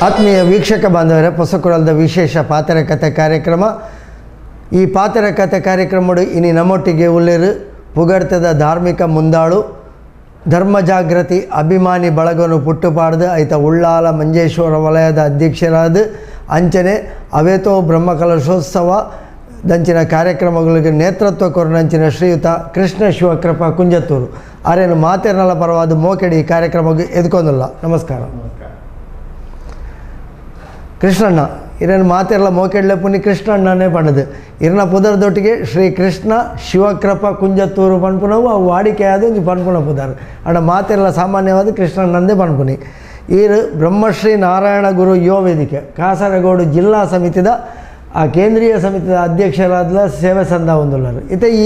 ಆತ್ಮೀಯ ವೀಕ್ಷಕ ಬಾಂಧವರೇ, ಹೊಸಕುರಲದ ವಿಶೇಷ ಪಾತ್ರಕಥೆ ಕಾರ್ಯಕ್ರಮ. ಈ ಪಾತ್ರಕಥೆ ಕಾರ್ಯಕ್ರಮ ಇನಿ ನಮ್ಮೊಟ್ಟಿಗೆ ಉಳ್ಳೇರು ಪುಗಡ್ತದ ಧಾರ್ಮಿಕ ಮುಂದಾಳು ಧರ್ಮ ಜಾಗೃತಿ ಅಭಿಮಾನಿ ಬಳಗವನ್ನು ಪುಟ್ಟುಪಾಡ್ದು ಐತ ಉಳ್ಳಾಲ ಮಂಜೇಶ್ವರ ವಲಯದ ಅಧ್ಯಕ್ಷರಾದ ಅಂಚನೆ ಅವೇತೋ ಬ್ರಹ್ಮಕಲಶೋತ್ಸವ ದಂಚಿನ ಕಾರ್ಯಕ್ರಮಗಳಿಗೆ ನೇತೃತ್ವ ಕೊರನಂಚಿನ ಶ್ರೀಯುತ ಕೃಷ್ಣ ಶಿವಕೃಪಾ ಕುಂಜತ್ತೂರು ಆರೇನು ಮಾತೇರ್ನಲ ಪರವಾದ ಮೋಕೆಡಿ ಈ ಕಾರ್ಯಕ್ರಮಕ್ಕೆ ಎದ್ಕೊಂಡಲ್ಲ. ನಮಸ್ಕಾರ ಕೃಷ್ಣಣ್ಣ. ಇರೇನು ಮಾತೆಲ್ಲ ಮೋಕೆಡ್ಲೆ ಪುನಿ ಕೃಷ್ಣಣ್ಣನೇ ಪಣ್ಣದು ಇರನ ಪುದರ್ದೊಟ್ಟಿಗೆ ಶ್ರೀ ಕೃಷ್ಣ ಶಿವಕೃಪಾ ಕುಂಜತ್ತೂರು ಪನ್ಪುನವು ಅವು ವಾಡಿಕೆಯಾದ ಒಂದು ಪನ್ಪುನ ಪುದಾರ್ ಅಣ್ಣ ಮಾತೆಲ್ಲ ಸಾಮಾನ್ಯವಾದ ಕೃಷ್ಣಣ್ಣಂದೇ ಪನ್ಪುನಿ. ಈರು ಬ್ರಹ್ಮಶ್ರೀ ನಾರಾಯಣ ಗುರು ಯುವ ವೇದಿಕೆ ಕಾಸರಗೋಡು ಜಿಲ್ಲಾ ಸಮಿತಿದ ಆ ಕೇಂದ್ರೀಯ ಸಮಿತಿಯ ಅಧ್ಯಕ್ಷರಾದ ಸೇವೆ ಸಂದ ಹೊಂದುಳ್ಳರು. ಇತ ಈ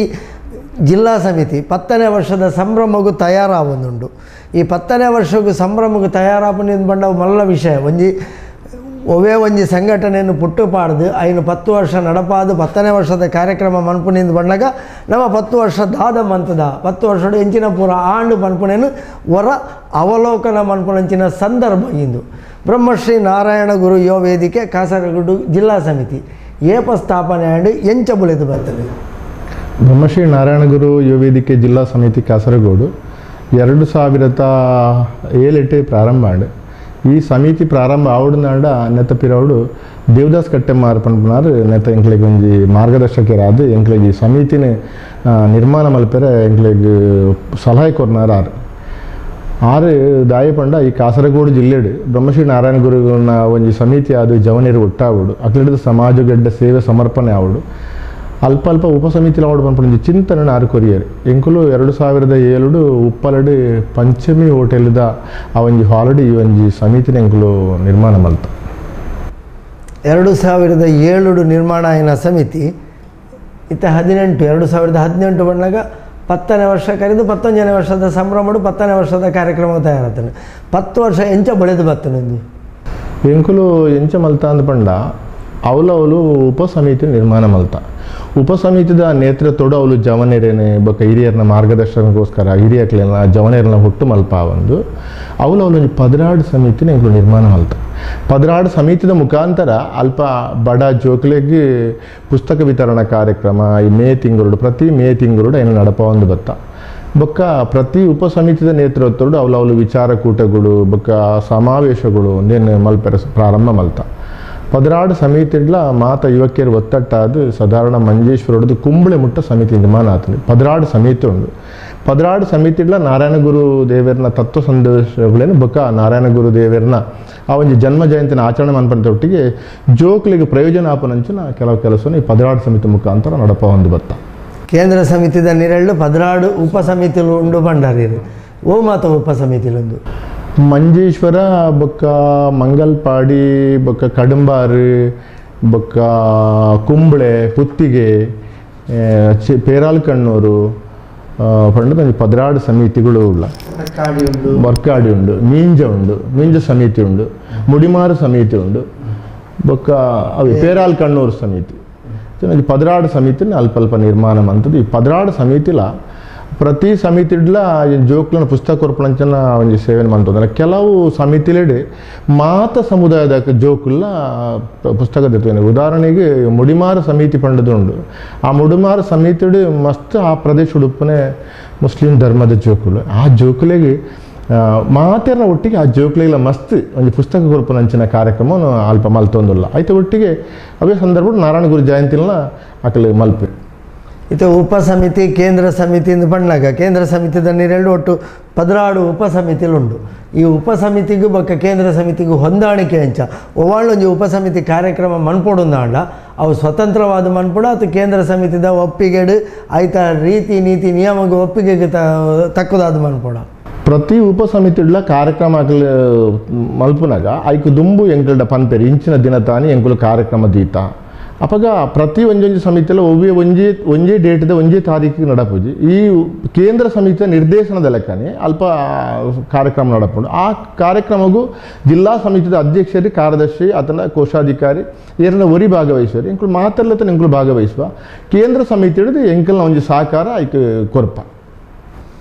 ಜಿಲ್ಲಾ ಸಮಿತಿ 10ನೇ ವರ್ಷದ ಸಂಭ್ರಮಗೂ ತಯಾರಾವೊಂದುಂಡು. ಈ 10ನೇ ವರ್ಷಕ್ಕೂ ಸಂಭ್ರಮಗೂ ತಯಾರಾಪನಿಂದ ಬಂಡವು ಮಲ್ಲ ವಿಷಯ ಒವೇ ಒಂಜಿ ಸಂಘಟನೆಯನ್ನು ಪುಟ್ಟುಪಾಡ್ದು ಐನು 10 ವರ್ಷ ನಡಪಾದು 10ನೇ ವರ್ಷದ ಕಾರ್ಯಕ್ರಮ ಮನ್ಪುನಿಂದ ಬಂದಾಗ ನಮ್ಮ 10 ವರ್ಷ ದಾದ ಮಂತದ 10 ವರ್ಷದ ಎಂಚಿನ ಪೂರ ಆಂಡು ಮನ್ಪುನೇನು ಹೊರ ಅವಲೋಕನ ಮನ್ಪುನಂಚಿನ ಸಂದರ್ಭ ಇಂದು ಬ್ರಹ್ಮಶ್ರೀ ನಾರಾಯಣ ಗುರು ಯುವ ವೇದಿಕೆ ಕಾಸರಗೋಡು ಜಿಲ್ಲಾ ಸಮಿತಿ ಏಪ ಸ್ಥಾಪನೆ ಆಂಡು ಎಂಚ ಬುಳಿದು ಬರ್ತದೆ. ಬ್ರಹ್ಮಶ್ರೀ ನಾರಾಯಣ ಗುರು ಯುವ ವೇದಿಕೆ ಜಿಲ್ಲಾ ಸಮಿತಿ ಕಾಸರಗೋಡು 2007 ಪ್ರಾರಂಭ ಆಂಡು. ಈ ಸಮಿತಿ ಪ್ರಾರಂಭ ಆವಡ್ನಾಡ ನೆತ್ತ ಪಿರವಡು ದೇವದಾಸ್ ಕಟ್ಟೆಮಾರ್ ಪನ್ಪುನಾರು ನೆತ್ತ ಎಂಕ್ಲೆಗ್ ಒಂಜಿ ಮಾರ್ಗದರ್ಶಕರಾದ ಎಂಕ್ಲೆಗ್ ಈ ಸಮಿತಿನ ನಿರ್ಮಾಣ ಮಲ್ಪೆರೆ ಎಂಕ್ಲೆಗ್ ಸಲಹೆ ಕೊರ್ನಾರು ಆರು ದಾಯ ಪಂಡ ಈ ಕಾಸರಗೋಡು ಜಿಲ್ಲೆಡು ಬ್ರಹ್ಮಶ್ರೀ ನಾರಾಯಣ ಗುರುನ ಒಂಜಿ ಸಮಿತಿ ಅದು ಜವನೇರು ಒಟ್ಟಾವಡು ಅಕ್ಲಿಡಿದ ಸಮಾಜಗಡ್ಡ ಸೇವೆ ಸಮರ್ಪಣೆ ಆವಡು ಅಲ್ಪ ಅಲ್ಪ ಉಪಸಮಿತಿಲ ಆವಡು ಪನ್ಪುಂಜಿ ಚಿಂತನೆ ಆರು ಕೊರಿಯರು ಎಂಕುಲು 2007 ಉಪ್ಪಲಡು ಪಂಚಮಿ ಹೋಟೆಲ್ದ ಆ ಒಂಜಿ ಹಾಲಡು ಈ ಒಂಜಿ ಸಮಿತಿನ ಎಂಕುಲು ನಿರ್ಮಾಣ ಮಲ್ತ 2007 ನಿರ್ಮಾಣ ಆಯ್ನ ಸಮಿತಿ ಇತ್ತ 2018 ಬಂದಾಗ 10ನೇ ವರ್ಷ ಕರೆದು 11ನೇ ವರ್ಷದ ಸಂಭ್ರಮಡು 10ನೇ ವರ್ಷದ ಕಾರ್ಯಕ್ರಮ ತಯಾರಾಗ್ತಾನೆ. 10 ವರ್ಷ ಎಂಚ ಬೆಳೆದು ಬರ್ತಾನೆ ಎಂಕುಲು ಎಂಚ ಮಲ್ತ ಅಂದ ಪಂಡ ಅವಳು ಉಪಸಮಿತಿ ನಿರ್ಮಾಣ ಮಲ್ತ. ಉಪಸಮಿತಿದ ನೇತೃತ್ವಡು ಅವಳು ಜವನೇರೇನೆ ಬೊಕ್ಕ ಹಿರಿಯರನ್ನ ಮಾರ್ಗದರ್ಶನಕ್ಕೋಸ್ಕರ ಹಿರಿಯಕ್ಲೆಲ್ಲ ಜವನೇರನ್ನ ಹುಟ್ಟು ಮಲ್ಪ ಒಂದು ಅವಳು ಪದರಾಡು ಸಮಿತಿನ ಎಂಕುಲು ನಿರ್ಮಾಣ ಮಲ್ತ. ಪದರಾಡು ಸಮಿತಿದ ಮುಖಾಂತರ ಅಲ್ಪ ಬಡ ಜೋಕ್ಲೆಗೆ ಪುಸ್ತಕ ವಿತರಣಾ ಕಾರ್ಯಕ್ರಮ ಈ ಪ್ರತಿ ಮೇ ತಿಂಗಳು ಏನು ನಡಪ ಒಂದು ಬತ್ತ ಬೊಕ್ಕ ಪ್ರತಿ ಉಪಸಮಿತಿದ ನೇತೃತ್ವಡು ಅವಳು ವಿಚಾರಕೂಟಗಳು ಬೊಕ್ಕ ಸಮಾವೇಶಗಳು ಒಂದೇನು ಮಲ್ಪೆರ ಪ್ರಾರಂಭ ಮಲ್ತ. ಪದರಾಡು ಸಮಿತಿಡ್ಲ ಮಾತ ಯುವಕಿಯರು ಒತ್ತಟ್ಟಾದ ಸಾಧಾರಣ ಮಂಜೇಶ್ವರದ್ದು ಕುಂಬಳೆ ಮುಟ್ಟ ಸಮಿತಿ ನಿರ್ಮಾಣ ಆತನು. ಪದರಾಡು ಸಮಿತಿ ಉಂಡು. ಪದರಾಡು ಸಮಿತಿಡ್ಲ ನಾರಾಯಣ ಗುರು ದೇವರನ ತತ್ವ ಸಂದೇಶಗಳೇನು ಬೊಕ್ಕ ನಾರಾಯಣ ಗುರು ದೇವರನ ಆ ಒಂದು ಜನ್ಮ ಜಯಂತಿನ ಆಚರಣೆ ಮನ್ಪಂತ ಒಟ್ಟಿಗೆ ಜೋಕ್ಲಿಗೆ ಪ್ರಯೋಜನ ಆಪನಂಚಿನ ಕೆಲವು ಕೆಲಸವನ್ನು ಈ ಪದರಾಡು ಸಮಿತಿ ಮುಖಾಂತರ ನಡಪ ಒಂದು ಬತ್ತ. ಕೇಂದ್ರ ಸಮಿತಿದ ನಿರಳ್ಳು ಪದರಾಡು ಉಪಸಮಿತಿಲು ಉಂಡು ಬಂಡಾರಿರು ಓ ಮಾತ ಉಪಸಮಿತಿಲೊಂದು ಮಂಜೇಶ್ವರ ಬೊಕ್ಕ ಮಂಗಲ್ಪಾಡಿ ಬೊಕ್ಕ ಕಡಂಬಾರು ಬೊಕ್ಕ ಕುಂಬಳೆ ಪುತ್ತಿಗೆ ಪೇರಾಲ್ ಕಣ್ಣೂರು ಪಂಡ ಪದರಾಡು ಸಮಿತಿಗಳು ಉಳ್ಳ ವರ್ಕಾಡಿ ಉಂಡು ಮೀಂಜ ಸಮಿತಿ ಉಂಡು ಮುಡಿಮಾರು ಸಮಿತಿ ಉಂಡು ಬೊಕ್ಕ ಅವು ಪೇರಾಲ್ ಕಣ್ಣೂರು ಸಮಿತಿ ಪದರಾಡು ಸಮಿತಿನ ಅಲ್ಪ ನಿರ್ಮಾಣ ಅಂತದ್ದು. ಈ ಪದರಾಡು ಸಮಿತಿಲ ಪ್ರತಿ ಸಮಿತಿಡ್ಲ ಜೋಕ್ಲನ ಪುಸ್ತಕ ಕೊರ್ಪಣಂಚನ ಒಂಜಿ ಸೇವೆನ ಮಂತಂದ್ರೆ ಕೆಲವು ಸಮಿತಿಲೆಡೆ ಮಾತ ಸಮುದಾಯದ ಜೋಕುಲ್ಲ ಪುಸ್ತಕ ದೆತ್ತೇನೆ. ಉದಾಹರಣೆಗೆ ಮುಡಿಮಾರು ಸಮಿತಿ ಪಂಡದು ಉಂಡು. ಆ ಮುಡಿಮಾರು ಸಮಿತಿಡು ಮಸ್ತ್ ಆ ಪ್ರದೇಶ ಉಡುಪನೆ ಮುಸ್ಲಿಂ ಧರ್ಮದ ಜೋಕುಲು ಆ ಜೋಕುಲೆಗೆ ಮಾತೆರ್ನ ಒಟ್ಟಿಗೆ ಆ ಜೋಕ್ಲೆಲ್ಲ ಮಸ್ತ್ ಒಂದು ಪುಸ್ತಕ ಕೊರ್ಪನಂಚಿನ ಕಾರ್ಯಕ್ರಮ ಅಲ್ಪ ಮಲ್ತೊಂದುಲ್ಲ ಆಯ್ತು. ಒಟ್ಟಿಗೆ ಅವೇ ಸಂದರ್ಭ ನಾರಾಯಣ ಗುರು ಜಯಂತಿನ ಅಕಲು ಮಲ್ಪೆ ಇದು ಉಪಸಮಿತಿ ಕೇಂದ್ರ ಸಮಿತಿಯಿಂದ ಬಂದಾಗ ಕೇಂದ್ರ ಸಮಿತಿದ ನೀರೆರಡು ಒಟ್ಟು 16 ಉಪಸಮಿತಿಲುಂಡು. ಈ ಉಪಸಮಿತಿಗೂ ಬೊಕ್ಕ ಕೇಂದ್ರ ಸಮಿತಿಗೂ ಹೊಂದಾಣಿಕೆ ಅಂಚ ಒವಾಳೊಂಜಿ ಉಪಸಮಿತಿ ಕಾರ್ಯಕ್ರಮ ಮನ್ಪೊಡುಂದಾಂಡ ಅವು ಸ್ವತಂತ್ರವಾದ ಮನ್ಪೊಡ ಅಥವಾ ಕೇಂದ್ರ ಸಮಿತಿದ ಒಪ್ಪಿಗೆಡು ಆಯ್ತ ರೀತಿ ನೀತಿ ನಿಯಮಗೂ ಒಪ್ಪಿಗೆಗೆ ತಕ್ಕದಾದ ಮನ್ಪೊಡ. ಪ್ರತಿ ಉಪಸಮಿತಿಡ್ಲ ಕಾರ್ಯಕ್ರಮ ಮಲ್ಪುನಾಗ ಐಕು ದುಂಬು ಎಂಕಲ್ಡ ಪನ್ಪೆರಿ ಇಂಚಿನ ದಿನ ತಾನಿ ಎಂಕುಲು ಕಾರ್ಯಕ್ರಮ ದೀತ ಅಪಗ ಪ್ರತಿ ಒಂಜೊಂಜಿ ಸಮಿತಿಯಲ್ಲಿ ಒವ್ವೆ ಒಂಜೇ ಡೇಟ್ದ ಒಂಜೇ ತಾರೀಕಿಗೆ ನಡಪುಜಿ. ಈ ಕೇಂದ್ರ ಸಮಿತಿಯ ನಿರ್ದೇಶನದ ಲೆಕ್ಕನೆ ಅಲ್ಪ ಕಾರ್ಯಕ್ರಮ ನಡಪುಂಡು. ಆ ಕಾರ್ಯಕ್ರಮಗೂ ಜಿಲ್ಲಾ ಸಮಿತಿಯ ಅಧ್ಯಕ್ಷರಿ ಕಾರ್ಯದರ್ಶಿ ಆತನ ಕೋಶಾಧಿಕಾರಿ ಏರನ್ನ ಒರಿ ಭಾಗವಹಿಸುವರಿ ಎಂಕುಲು ಮಾತಲ್ಲತ ಎಂಕುಲು ಭಾಗವಹಿಸುವ ಕೇಂದ್ರ ಸಮಿತಿ ಹಿಡಿದು ಎಂಕಲ್ನ ಒಂಜಿ ಸಹಕಾರ ಐಕ್ ಕೊರ್ಪ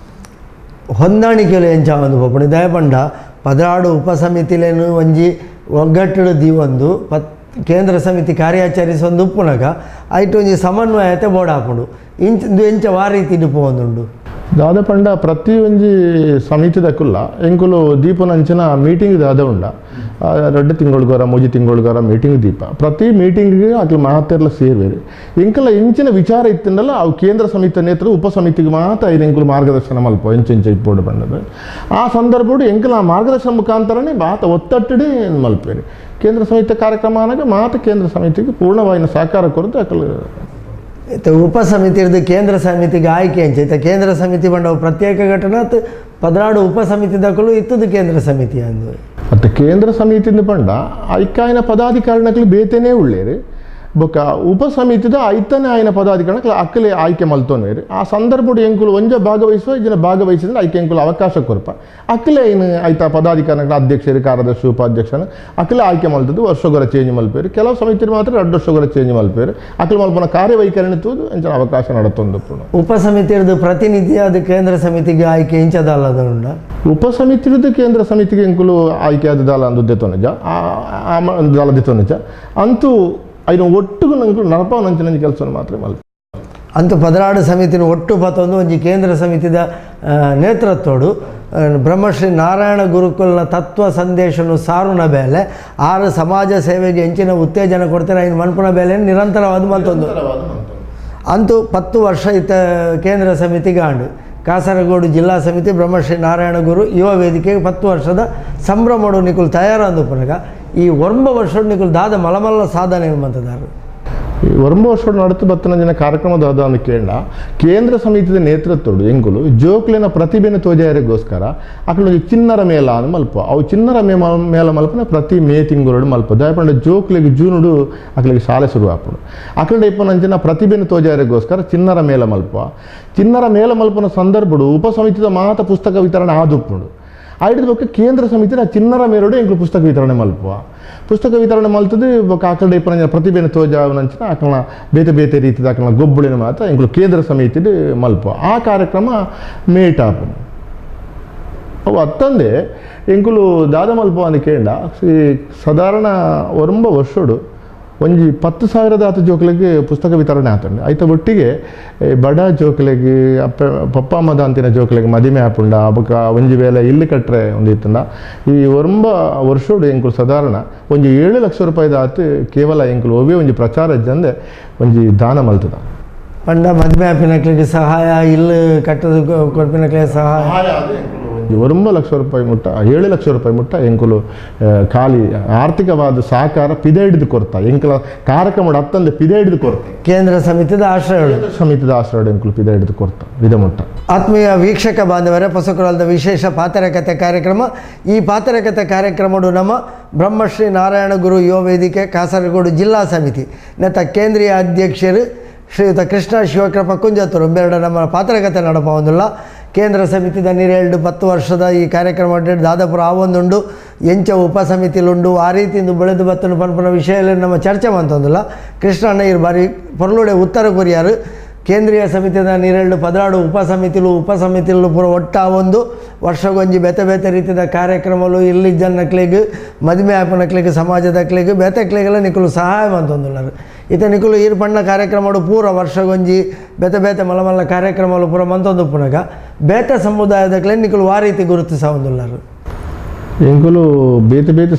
ಹೊಂದಾಣಿಕೆಯಲ್ಲಿ ಎಂಚಾವಂದು ಪೋಪುಂಡು ದಯಪಂಡ 16 ಉಪಸಮಿತಿಲೇನು ಒಂಜಿ ಒಗ್ಗಟ್ಟು ದೀವೊಂದು ಕೇಂದ್ರ ಸಮಿತಿ ಕಾರ್ಯಾಚರಿಸೊಂದು ಉಪ್ಪುನಗ ಐಟು ಒಂಜಿ ಸಮನ್ವಯತೆ ಬೋಡಾಪುಂಡು ಎಂಚ ವಾರೀತಿ ಪೋಂದುಂಡು ದಾದಪಂಡ ಪ್ರತಿ ಒಂಜಿ ಸಮಿತಿದಕ್ಕುಲ್ಲ ಎಂಕುಲು ದೀಪನಂಚಿನ ಮೀಟಿಂಗ್ ದಾದ ಉಂಡ 2 ತಿಂಗಳಿಗೋರ 3 ತಿಂಗಳಿಗೋರ ಮೀಟಿಂಗ್ ದೀಪ ಪ್ರತಿ ಮೀಟಿಂಗಿಗೆ ಅಕ್ಲು ಮಾತೆರ್ಲ ಸೇರ್ವೇರು ಎಂಕಲ ಇಂಚಿನ ವಿಚಾರ ಇತ್ತಂಡಲ್ಲ ಅವು ಕೇಂದ್ರ ಸಮಿತಿ ನೇತೃತ್ವ ಉಪ ಸಮಿತಿಗೆ ಮಾತ್ರ ಇದು ಎಂಕುಲು ಮಾರ್ಗದರ್ಶನ ಮಲ್ಪ ಇಂಚ ಇಪ್ಪೋಡು ಬಂದದ್ದು ಆ ಸಂದರ್ಭಡು ಎಂಕಲ ಆ ಮಾರ್ಗದರ್ಶನ ಮುಖಾಂತರನೇ ಮಾತ ಒತ್ತಟ್ಟಡೆ ಮಲ್ಪೇರು ಕೇಂದ್ರ ಸಮಿತಿ ಕಾರ್ಯಕ್ರಮ ಅನ್ನಾಗ ಮಾತ ಕೇಂದ್ರ ಸಮಿತಿಗೆ ಪೂರ್ಣವಾಯಿನ ಸಹಕಾರ ಕೊರತೆ ಅಕಲು ಉಪ ಸಮಿತಿ ಇರೋದು ಕೇಂದ್ರ ಸಮಿತಿಗೆ ಆಯ್ಕೆ ಅಂಚೈತೆ ಕೇಂದ್ರ ಸಮಿತಿ ಬಂಡ ಪ್ರತ್ಯೇಕ ಘಟನೆ ಪದರಾಡು ಉಪ ಸಮಿತಿ ದಕ್ಕಲು ಇತ್ತದು ಕೇಂದ್ರ ಸಮಿತಿ ಅಂದು ಮತ್ತು ಕೇಂದ್ರ ಸಮಿತಿಯಿಂದ ಪಂಡ ಐಕ್ಕಾಯಿನ ಪದಾಧಿಕಾರಿನಕ್ಲು ಬೇತೇನೇ ಉಳ್ಳೇರು ಬೊಕ್ಕ ಉಪ ಸಮಿತಿದ ಐತನೇ ಆಯ್ನ ಪದಾಧಿಕಾರಿನಕ್ಲು ಅಕ್ಕಲೆ ಆಯ್ಕೆ ಮಲ್ತೋನೇರು ಆ ಸಂದರ್ಭಡು ಎಂಕುಲು ಒಂಜ ಭಾಗವಹಿಸುವ ಇದನ್ನ ಭಾಗವಹಿಸಿದ್ರೆ ಐಕೆ ಎಂಕುಲು ಅವಕಾಶ ಕೊರಪ ಅಕ್ಕಲೆ ಏನು ಆಯ್ತಾ ಪದಾಧಿಕಾರಿಗಳ ಅಧ್ಯಕ್ಷರು ಕಾರ್ಯದರ್ಶಿ ಉಪಾಧ್ಯಕ್ಷನ ಅಕ್ಕಲೆ ಆಯ್ಕೆ ಮಲ್ತದ್ದು ವರ್ಷಗೊರ ಚೇಂಜ್ ಮಲ್ಪೇರು ಕೆಲವು ಸಮಿತಿ ಮಾತ್ರ 2 ವರ್ಷಗೊರ ಚೇಂಜ್ ಮಲ್ಪೇರು ಅಕ್ಕಲೆ ಮಲ್ಪನ ಕಾರ್ಯವೈಖರಿನ ತೂದು ಎಂಚ ಅವಕಾಶ ನಡತೊಂದು ಉಪ ಸಮಿತಿ ಇರೋದು ಪ್ರತಿನಿಧಿ ಅದು ಕೇಂದ್ರ ಸಮಿತಿಗೆ ಆಯ್ಕೆ ಇಂಚದಲ್ಲದ ಉಂಡ ಉಪ ಸಮಿತಿ ಇರೋದು ಕೇಂದ್ರ ಸಮಿತಿಗೆ ಎಂಕುಲು ಆಯ್ಕೆ ಆದ ದಾಲ ಅಂದುದ್ದೆ ತೊನಜ ದಾಲದಿ ತೊನಜ ಅಂತೂ ಐದು ಒಟ್ಟಿಗೂ ನಂಗೆ ನರಪ ನಂಚಿನ ಕೆಲಸ ಮಾತ್ರ ಮಲ್ಪ ಅಂತೂ ಪದರಾಡು ಸಮಿತಿನ ಒಟ್ಟು ಪತ್ತೊಂದು ಒಂಜಿ ಕೇಂದ್ರ ಸಮಿತಿದ ನೇತೃತ್ವಡು ಬ್ರಹ್ಮಶ್ರೀ ನಾರಾಯಣ ಗುರುಕುಲ್ನ ತತ್ವ ಸಂದೇಶನು ಸಾರುನ ಬೇಲೆ 6 ಸಮಾಜ ಸೇವೆಗೆ ಹೆಂಚಿನ ಉತ್ತೇಜನ ಕೊಡ್ತಾರೆ ಐನು ಮನ್ಪುನ ಬೇಲೆ ನಿರಂತರವಾದ ಮತ್ತೊಂದು ಅಂತೂ 10 ವರ್ಷ ಇತ್ತ ಕೇಂದ್ರ ಸಮಿತಿಗೆ ಆಂಡು ಕಾಸರಗೋಡು ಜಿಲ್ಲಾ ಸಮಿತಿ ಬ್ರಹ್ಮಶ್ರೀ ನಾರಾಯಣ ಗುರು ಯುವ ವೇದಿಕೆಗೆ 10 ವರ್ಷದ ಸಂಭ್ರಮಡು ನಿಕುಲು ತಯಾರಾದ ಪುನಗ ಈ 1 ವರ್ಷ ನಿಕುಲು ದಾದ ಮಲಮಲ್ಲ ಸಾಧನೆ ಮಂತದಾರು ಈ 1 ವರ್ಷ ನಡತು ಬತ್ತನ ಜನ ಕಾರ್ಯಕ್ರಮದ ಅದ ಕೇಳ ಕೇಂದ್ರ ಸಮಿತಿಯ ನೇತೃತ್ವಡು ಎಂಗುಲು ಜೋಕ್ಲಿನ ಪ್ರತಿಭೆನ ತೋಜಾರಿಗೋಸ್ಕರ ಅಕ್ಕಳೊಂದು ಚಿನ್ನರ ಮೇಳ ಅಂತ ಮಲ್ಪ ಅವು ಚಿನ್ನರ ಮೇಳ ಮಲ್ಪನ ಪ್ರತಿ ಮೇ ತಿಂಗಳು ಮಲ್ಪ ದಯಪಂಡ ಜೋಕ್ಲಿಗೆ ಜೂನುಡು ಅಕ್ಕಳಿಗೆ ಶಾಲೆ ಶುರು ಹಾಪುಡು ಅಕ್ಕಳ ಇಪ್ಪನಂಚಿನ ಪ್ರತಿಭೆನ ತೋಜಾರಿಗೋಸ್ಕರ ಚಿನ್ನರ ಮೇಳ ಮಲ್ಪ ಚಿನ್ನರ ಮೇಳ ಮಲ್ಪನ ಸಂದರ್ಭಡು ಉಪ ಸಮಿತಿದ ಮಾತ ಪುಸ್ತಕ ವಿತರಣೆ ಆದುಪ್ಪುಡು ಆಯ್ದ ಬಗ್ಗೆ ಕೇಂದ್ರ ಸಮಿತಿ ಚಿನ್ನರ ಮೇಲೋಡು ಎಂಕುಲು ಪುಸ್ತಕ ವಿತರಣೆ ಮಲ್ಪುವ ಪುಸ್ತಕ ವಿತರಣೆ ಮಲ್ತದ್ದು ಆಕಳ ಇಪ್ಪನ ಪ್ರತಿಭೆನ ತೋಜಾವನಂಚಿನ ಆಕಳ ಬೇತೆ ಬೇತೆ ರೀತಿಯ ಆಕಳ ಗೊಬ್ಬಳಿನ ಮಾತ್ರ ಎಂಕುಲು ಕೇಂದ್ರ ಸಮಿತಿ ಮಲ್ಪುವ ಆ ಕಾರ್ಯಕ್ರಮ ಮೇಟಾಪು ಅವು ಅತ್ತಂದೆ ಎಂಕುಲು ದಾದ ಮಲ್ಪುವ ಅಂತ ಕೇಳ ಸಾಧಾರಣ 1 ವರ್ಷಡು ಒಂಜಿ 10,000 ಆತ ಜೋಕ್ಲೆಗೆ ಪುಸ್ತಕ ವಿತರಣೆ ಆತಂಡೆ ಐತ ಒಟ್ಟಿಗೆ ಬಡ ಜೋಕ್ಲೆಗೆ ಪಪ್ಪ ಅಮ್ಮದ ಅಂತಿನ ಜೋಕ್ಲೆಗೆ ಮದಿಮೆ ಆಪುಂಡ ಅಬಕ ಒಂಜಿ ವೇಳೆ ಇಲ್ಲಿ ಕಟ್ಟರೆ ಒಂದು ಇತ್ತಂಡ ಈ 1 ವರ್ಷಡು ಎಂಕುಲು ಸಾಧಾರಣ ಒಂಜಿ 7 ಲಕ್ಷ ರೂಪಾಯಿದ ಆತು ಕೇವಲ ಎಂಕುಲು ಒವ್ವೇ ಒಂಜಿ ಪ್ರಚಾರ ಜಂದೆ ಒಂಜಿ ದಾನ ಮಲ್ತದ ಪಂಡ ಮದ್ಮೆ ಆಪಿನಕ್ಲಿಗೆ ಸಹಾಯ ಇಲ್ಲಿ ಕಟ್ಟದ ಕೊಡ್ಪಿನಕ್ಲಿಗೆ ಸಹಾಯ 1 ಲಕ್ಷ ರೂಪಾಯಿ ಮುಟ್ಟ 7 ಲಕ್ಷ ರೂಪಾಯಿ ಮುಟ್ಟ ಎಂಕುಲು ಖಾಲಿ ಆರ್ಥಿಕವಾದ ಸಹಕಾರ ಪಿದೆ ಹಿಡಿದು ಕೊಡ್ತಾ ಎಂಕಲ ಕಾರ್ಯಕ್ರಮ ಅತ್ತಂದೆ ಪಿದೆ ಹಿಡಿದು ಕೊಡ್ತಾ ಕೇಂದ್ರ ಸಮಿತಿದ ಆಶ್ರಯ ಎಂಕುಲು ಪಿದೆ ಹಿಡಿದು ಕೊಡ್ತಾ ವಿಧ ಮುಟ್ಟ ಆತ್ಮೀಯ ವೀಕ್ಷಕ ಬಾಂಧವರೇ ಪೊಸಕುರಲ್ದ ವಿಶೇಷ ಪಾತರಕತೆ ಕಾರ್ಯಕ್ರಮ ಈ ಪಾತರಕತೆ ಕಾರ್ಯಕ್ರಮಡು ನಮ್ಮ ಬ್ರಹ್ಮಶ್ರೀ ನಾರಾಯಣ ಗುರು ಯುವ ವೇದಿಕೆ ಕಾಸರಗೋಡು ಜಿಲ್ಲಾ ಸಮಿತಿ ನೆತ್ತ ಕೇಂದ್ರೀಯ ಅಧ್ಯಕ್ಷರು ಶ್ರೀಯುತ ಕೃಷ್ಣ ಶಿವಕೃಪ ಕುಂಜತ್ತೂರು ಬೇರಡ ನಮ್ಮ ಪಾತ್ರಕತೆ ನಡಪ ಒಂದಿಲ್ಲ ಕೇಂದ್ರ ಸಮಿತಿದ 10 ವರ್ಷದ ಈ ಕಾರ್ಯಕ್ರಮ ದಾದಾಪುರ ಆವೊಂದುಂಡು ಎಂಚ ಉಪ ಸಮಿತಿಲುಂಡು ಆ ರೀತಿಯಿಂದ ಬೆಳೆದು ಬತ್ತನು ಪನ್ಪನ ವಿಷಯ ನಮ್ಮ ಚರ್ಚೆ ಮಂತೊಂದಿಲ್ಲ ಕೃಷ್ಣಣ್ಣ ಇರು ಬಾರಿ ಪೊರ್ಲುಡೆ ಉತ್ತರ ಕೊರಿಯಾರು ಕೇಂದ್ರೀಯ ಸಮಿತಿದ 16 ಉಪ ಸಮಿತಿಲು ಪೂರ ಒಟ್ಟಾವೊಂದು ವರ್ಷಗೊಂಜಿ ಬೇತೆ ಬೇತೆ ರೀತಿಯ ಕಾರ್ಯಕ್ರಮಗಳು ಇಲ್ಲಿ ಜನಕ್ಲಿಗೆ ಮದುವೆ ಆಪನಕ್ಲಿಗೆ ಸಮಾಜದಕ್ಲಿಗೆ ಬೇತೆಕ್ಲಿಗೆಲ್ಲ ನಿಕುಲು ಸಹಾಯ ಮಂತೊಂದುಲ್ಲರು ಇತ ನಿಕುಲು ಈರು ಪಣ್ಣ ಕಾರ್ಯಕ್ರಮಗಳು ಪೂರ ವರ್ಷಗೊಂಜಿ ಬೇತೆ ಬೇತೆ ಮಲಮಲ್ಲ ಕಾರ್ಯಕ್ರಮಗಳು ಪೂರ ಮಂತೊಂದು ಪುನಗ ಬೇತೆ ಸಮುದಾಯದಕ್ಲೆ ನಿಕುಲು ಆ ರೀತಿ ಗುರುತಿಸೊಂದುಲ್ಲರು ಎಂಕುಲು ಬೇತೆ ಬೇತೆ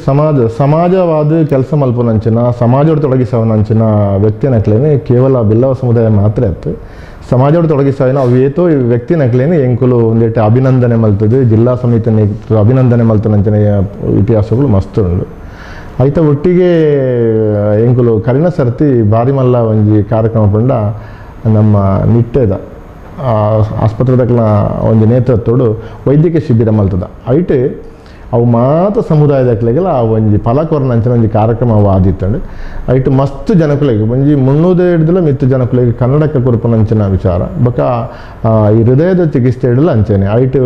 ಸಮಾಜವಾದ ಕೆಲಸ ಮಲ್ಪನಂಚಿನ ಸಮಾಜೋಡು ತೊಡಗಿಸವನಂಚಿನ ವ್ಯಕ್ತಿನಕ್ಲೇನೆ ಕೇವಲ ಬಿಲ್ಲವ ಸಮುದಾಯ ಮಾತ್ರ ಇತ್ತು ಸಮಾಜೋಡು ತೊಡಗಿಸವನ ಅವೇತೋ ವ್ಯಕ್ತಿನಕ್ಲೇನೆ ಎಂಕುಲು ಒಂದೇಟು ಅಭಿನಂದನೆ ಮಲ್ತದ್ದು ಜಿಲ್ಲಾ ಸಮಿತಿ ಅಭಿನಂದನೆ ಮಲ್ತನಂಚಿನ ಇತಿಹಾಸಗಳು ಮಸ್ತ್ ಉಂಡು ಐತ ಒಟ್ಟಿಗೆ ಎಂಕುಲು ಕರಿನ ಸರ್ತಿ ಬಾರಿ ಮಲ್ಲ ಒಂಜಿ ಕಾರ್ಯಕ್ರಮ ಪಂಡ ನಮ್ಮ ನಿಟ್ಟೆದ ಆಸ್ಪತ್ರೆದಕ್ಲ ಒಂದು ನೇತೃತ್ವಡು ವೈದ್ಯಕೀಯ ಶಿಬಿರ ಮಲ್ತದ ಐಟೆ ಅವು ಮಾತ್ರ ಸಮುದಾಯದಕ್ಲೆಗೆಲ್ಲ ಒಂಜಿ ಫಲಕೊರನ ಅಂಚಿನ ಒಂಜಿ ಕಾರ್ಯಕ್ರಮ ಅವು ಆದಿತ್ತಂಡು ಐಟು ಮಸ್ತ್ ಜನಕುಲೆಗೆ ಒಂಜಿ 300 ಹಿಡಿದಲ್ಲ ಮಿತ್ತು ಜನಕುಲೆಗೆ ಕನ್ನಡಕ್ಕೆ ಕೊರಪನಂಚಿನ ವಿಚಾರ ಬೊಕ ಈ ಹೃದಯದ ಚಿಕಿತ್ಸೆ ಹಿಡಲ್ಲ ಅಂಚೆನೆ ಐಟು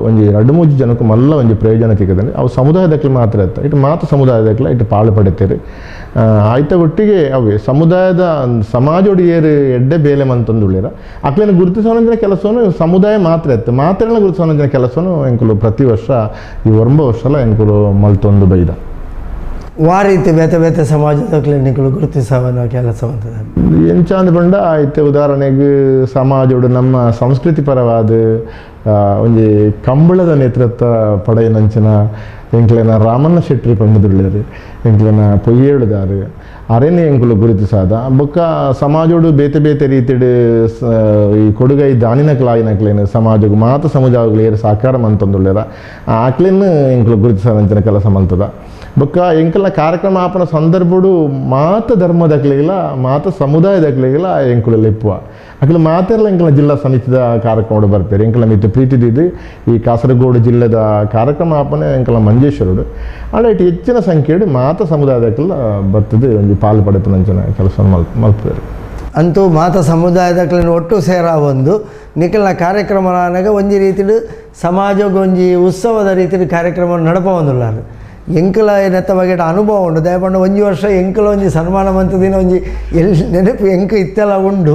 ಒಂಜಿ 2-3 ಜನಕ್ಕೂ ಮಲ್ಲ ಒಂಜಿ ಪ್ರಯೋಜನ ಸಿಗದಂಡೆ ಅವು ಸಮುದಾಯದಕ್ಲೆ ಮಾತ್ರ ಇತ್ತು ಐಟು ಮಾತ್ರ ಸಮುದಾಯದಕ್ಲೆ ಐಟು ಪಾಳು ಪಡಿತೀರಿ ಐತ ಒಟ್ಟಿಗೆ ಅವೇ ಸಮುದಾಯದ ಸಮಾಜೋಡು ಏರು ಎಡ್ಡೆ ಬೇಲೆ ಮಂತೊಂದುಳ್ಳಿರ ಅಕ್ಲೇನು ಗುರುತಿಸೋನಂಚಿನ ಕೆಲಸವನ್ನು ಸಮುದಾಯ ಮಾತ್ರ ಇತ್ತು ಮಾತ್ರನ ಗುರುತಿಸೋನಂಚಿನ ಕೆಲಸವನ್ನು ಎಂಕುಲು ಪ್ರತಿ ವರ್ಷ ಈ 1 ವರ್ಷಲ ಎಂಕುಲು ಮಲ್ತೊಂದು ಬೈದ ವಾರೀತಿ ಬೇತೆ ಬೇತೆ ಸಮಾಜದ ಕ್ಲಿನಿಕ್ಗಳು ಗುರುತಿಸವನ್ನೋ ಕೆಲಸ ಅಂತದೆ ಎಂಚಾಂದ್ ಬಂಡ ಐತೆ ಉದಾಹರಣೆಗೆ ಸಮಾಜೋಡು ನಮ್ಮ ಸಂಸ್ಕೃತಿ ಪರವಾದ ಒಂಜಿ ಕಂಬಳದ ನೇತೃತ್ವ ಪಡೆಯನಂಚಿನ ಎಂಕ್ಲೆನ ರಾಮಣ್ಣ ಶೆಟ್ಟಿ ಪಂಡದುಳ್ಳೇರು ಎಂಕ್ಲೆನ ಪೊಯ್ಯೇಳುದಾರು ಅರೇನೆ ಎಂಕುಲು ಗುರುತಿಸಾದ ಬೊಕ್ಕ ಸಮಾಜೋಡು ಬೇತೆ ಬೇತೆ ರೀತಿಡು ಈ ಕೊಡುಗೈ ದಾನಿನಕ್ಲಾಯಿನಕ್ಲೇನು ಸಮಾಜಕ್ಕೆ ಮಾತ ಸಮುದಾಯಗಳು ಏರು ಸಾಕಾರ ಮಂತೊಂದುಳ್ಳೇರ ಆಕ್ಲೇನು ಎಂಕುಲು ಗುರುತಿಸಾದಂಚಿನ ಕೆಲಸ ಮಲ್ತದ ಬೊಕ್ಕ ಎಂಕಲ್ನ ಕಾರ್ಯಕ್ರಮ ಆಪನ ಸಂದರ್ಭಡು ಮಾತ ಧರ್ಮದಕ್ಲೆಗಿಲ್ಲ ಮಾತ ಸಮುದಾಯದಕ್ಲೆಗಿಲ್ಲ ಎಂಕುಲು ಲೆಪ್ಪುವ ಅಕ್ಲ ಮಾತೆಲ್ಲ ಎಂಕಲ್ನ ಜಿಲ್ಲಾ ಸಮಿತಿದ ಕಾರ್ಯಕ್ರಮ ಬರ್ತಾರೆ ಎಂಕಲ್ನ ಮಿತ್ತು ಪ್ರೀತಿದಿದ್ದು ಈ ಕಾಸರಗೋಡು ಜಿಲ್ಲೆದ ಕಾರ್ಯಕ್ರಮ ಆಪನೆ ಎಂಕಲ್ನ ಮಂಜೇಶ್ವರುಡು ಅಡೈಟ್ ಹೆಚ್ಚಿನ ಸಂಖ್ಯೆಡು ಮಾತ ಸಮುದಾಯದಕ್ಕೆಲ್ಲ ಬರ್ತದೆ ಒಂದು ಪಾಲು ಪಡೆಪನಂಚಿನ ಕೆಲಸ ಮಲ್ತಾರೆ ಅಂತೂ ಮಾತ ಸಮುದಾಯದಕ್ಲಿನ ಒಟ್ಟು ಸೇರ ಒಂದು ನಿಖಲ್ನ ಕಾರ್ಯಕ್ರಮ ಒಂಜಿ ರೀತಿಡು ಸಮಾಜಕ್ಕೆ ಒಂಜಿ ಉತ್ಸವದ ರೀತಿಯ ಕಾರ್ಯಕ್ರಮ ನಡಪ ಒಂದುಲ್ಲಾರು ಎಂಕಲ ನೆತ್ತ ಬಗೆಟ್ ಅನುಭವ ಉಂಡು ದಯಪಂಡ ಒಂಜಿ ವರ್ಷ ಎಂಕಲ ಒಂಜಿ ಸನ್ಮಾನ ಮಂತದಿನ ಒಂಜಿ ಎಲ್ಲಿ ನೆನಪು ಎಂಕ ಇತ್ತೆಲ್ಲ ಉಂಡು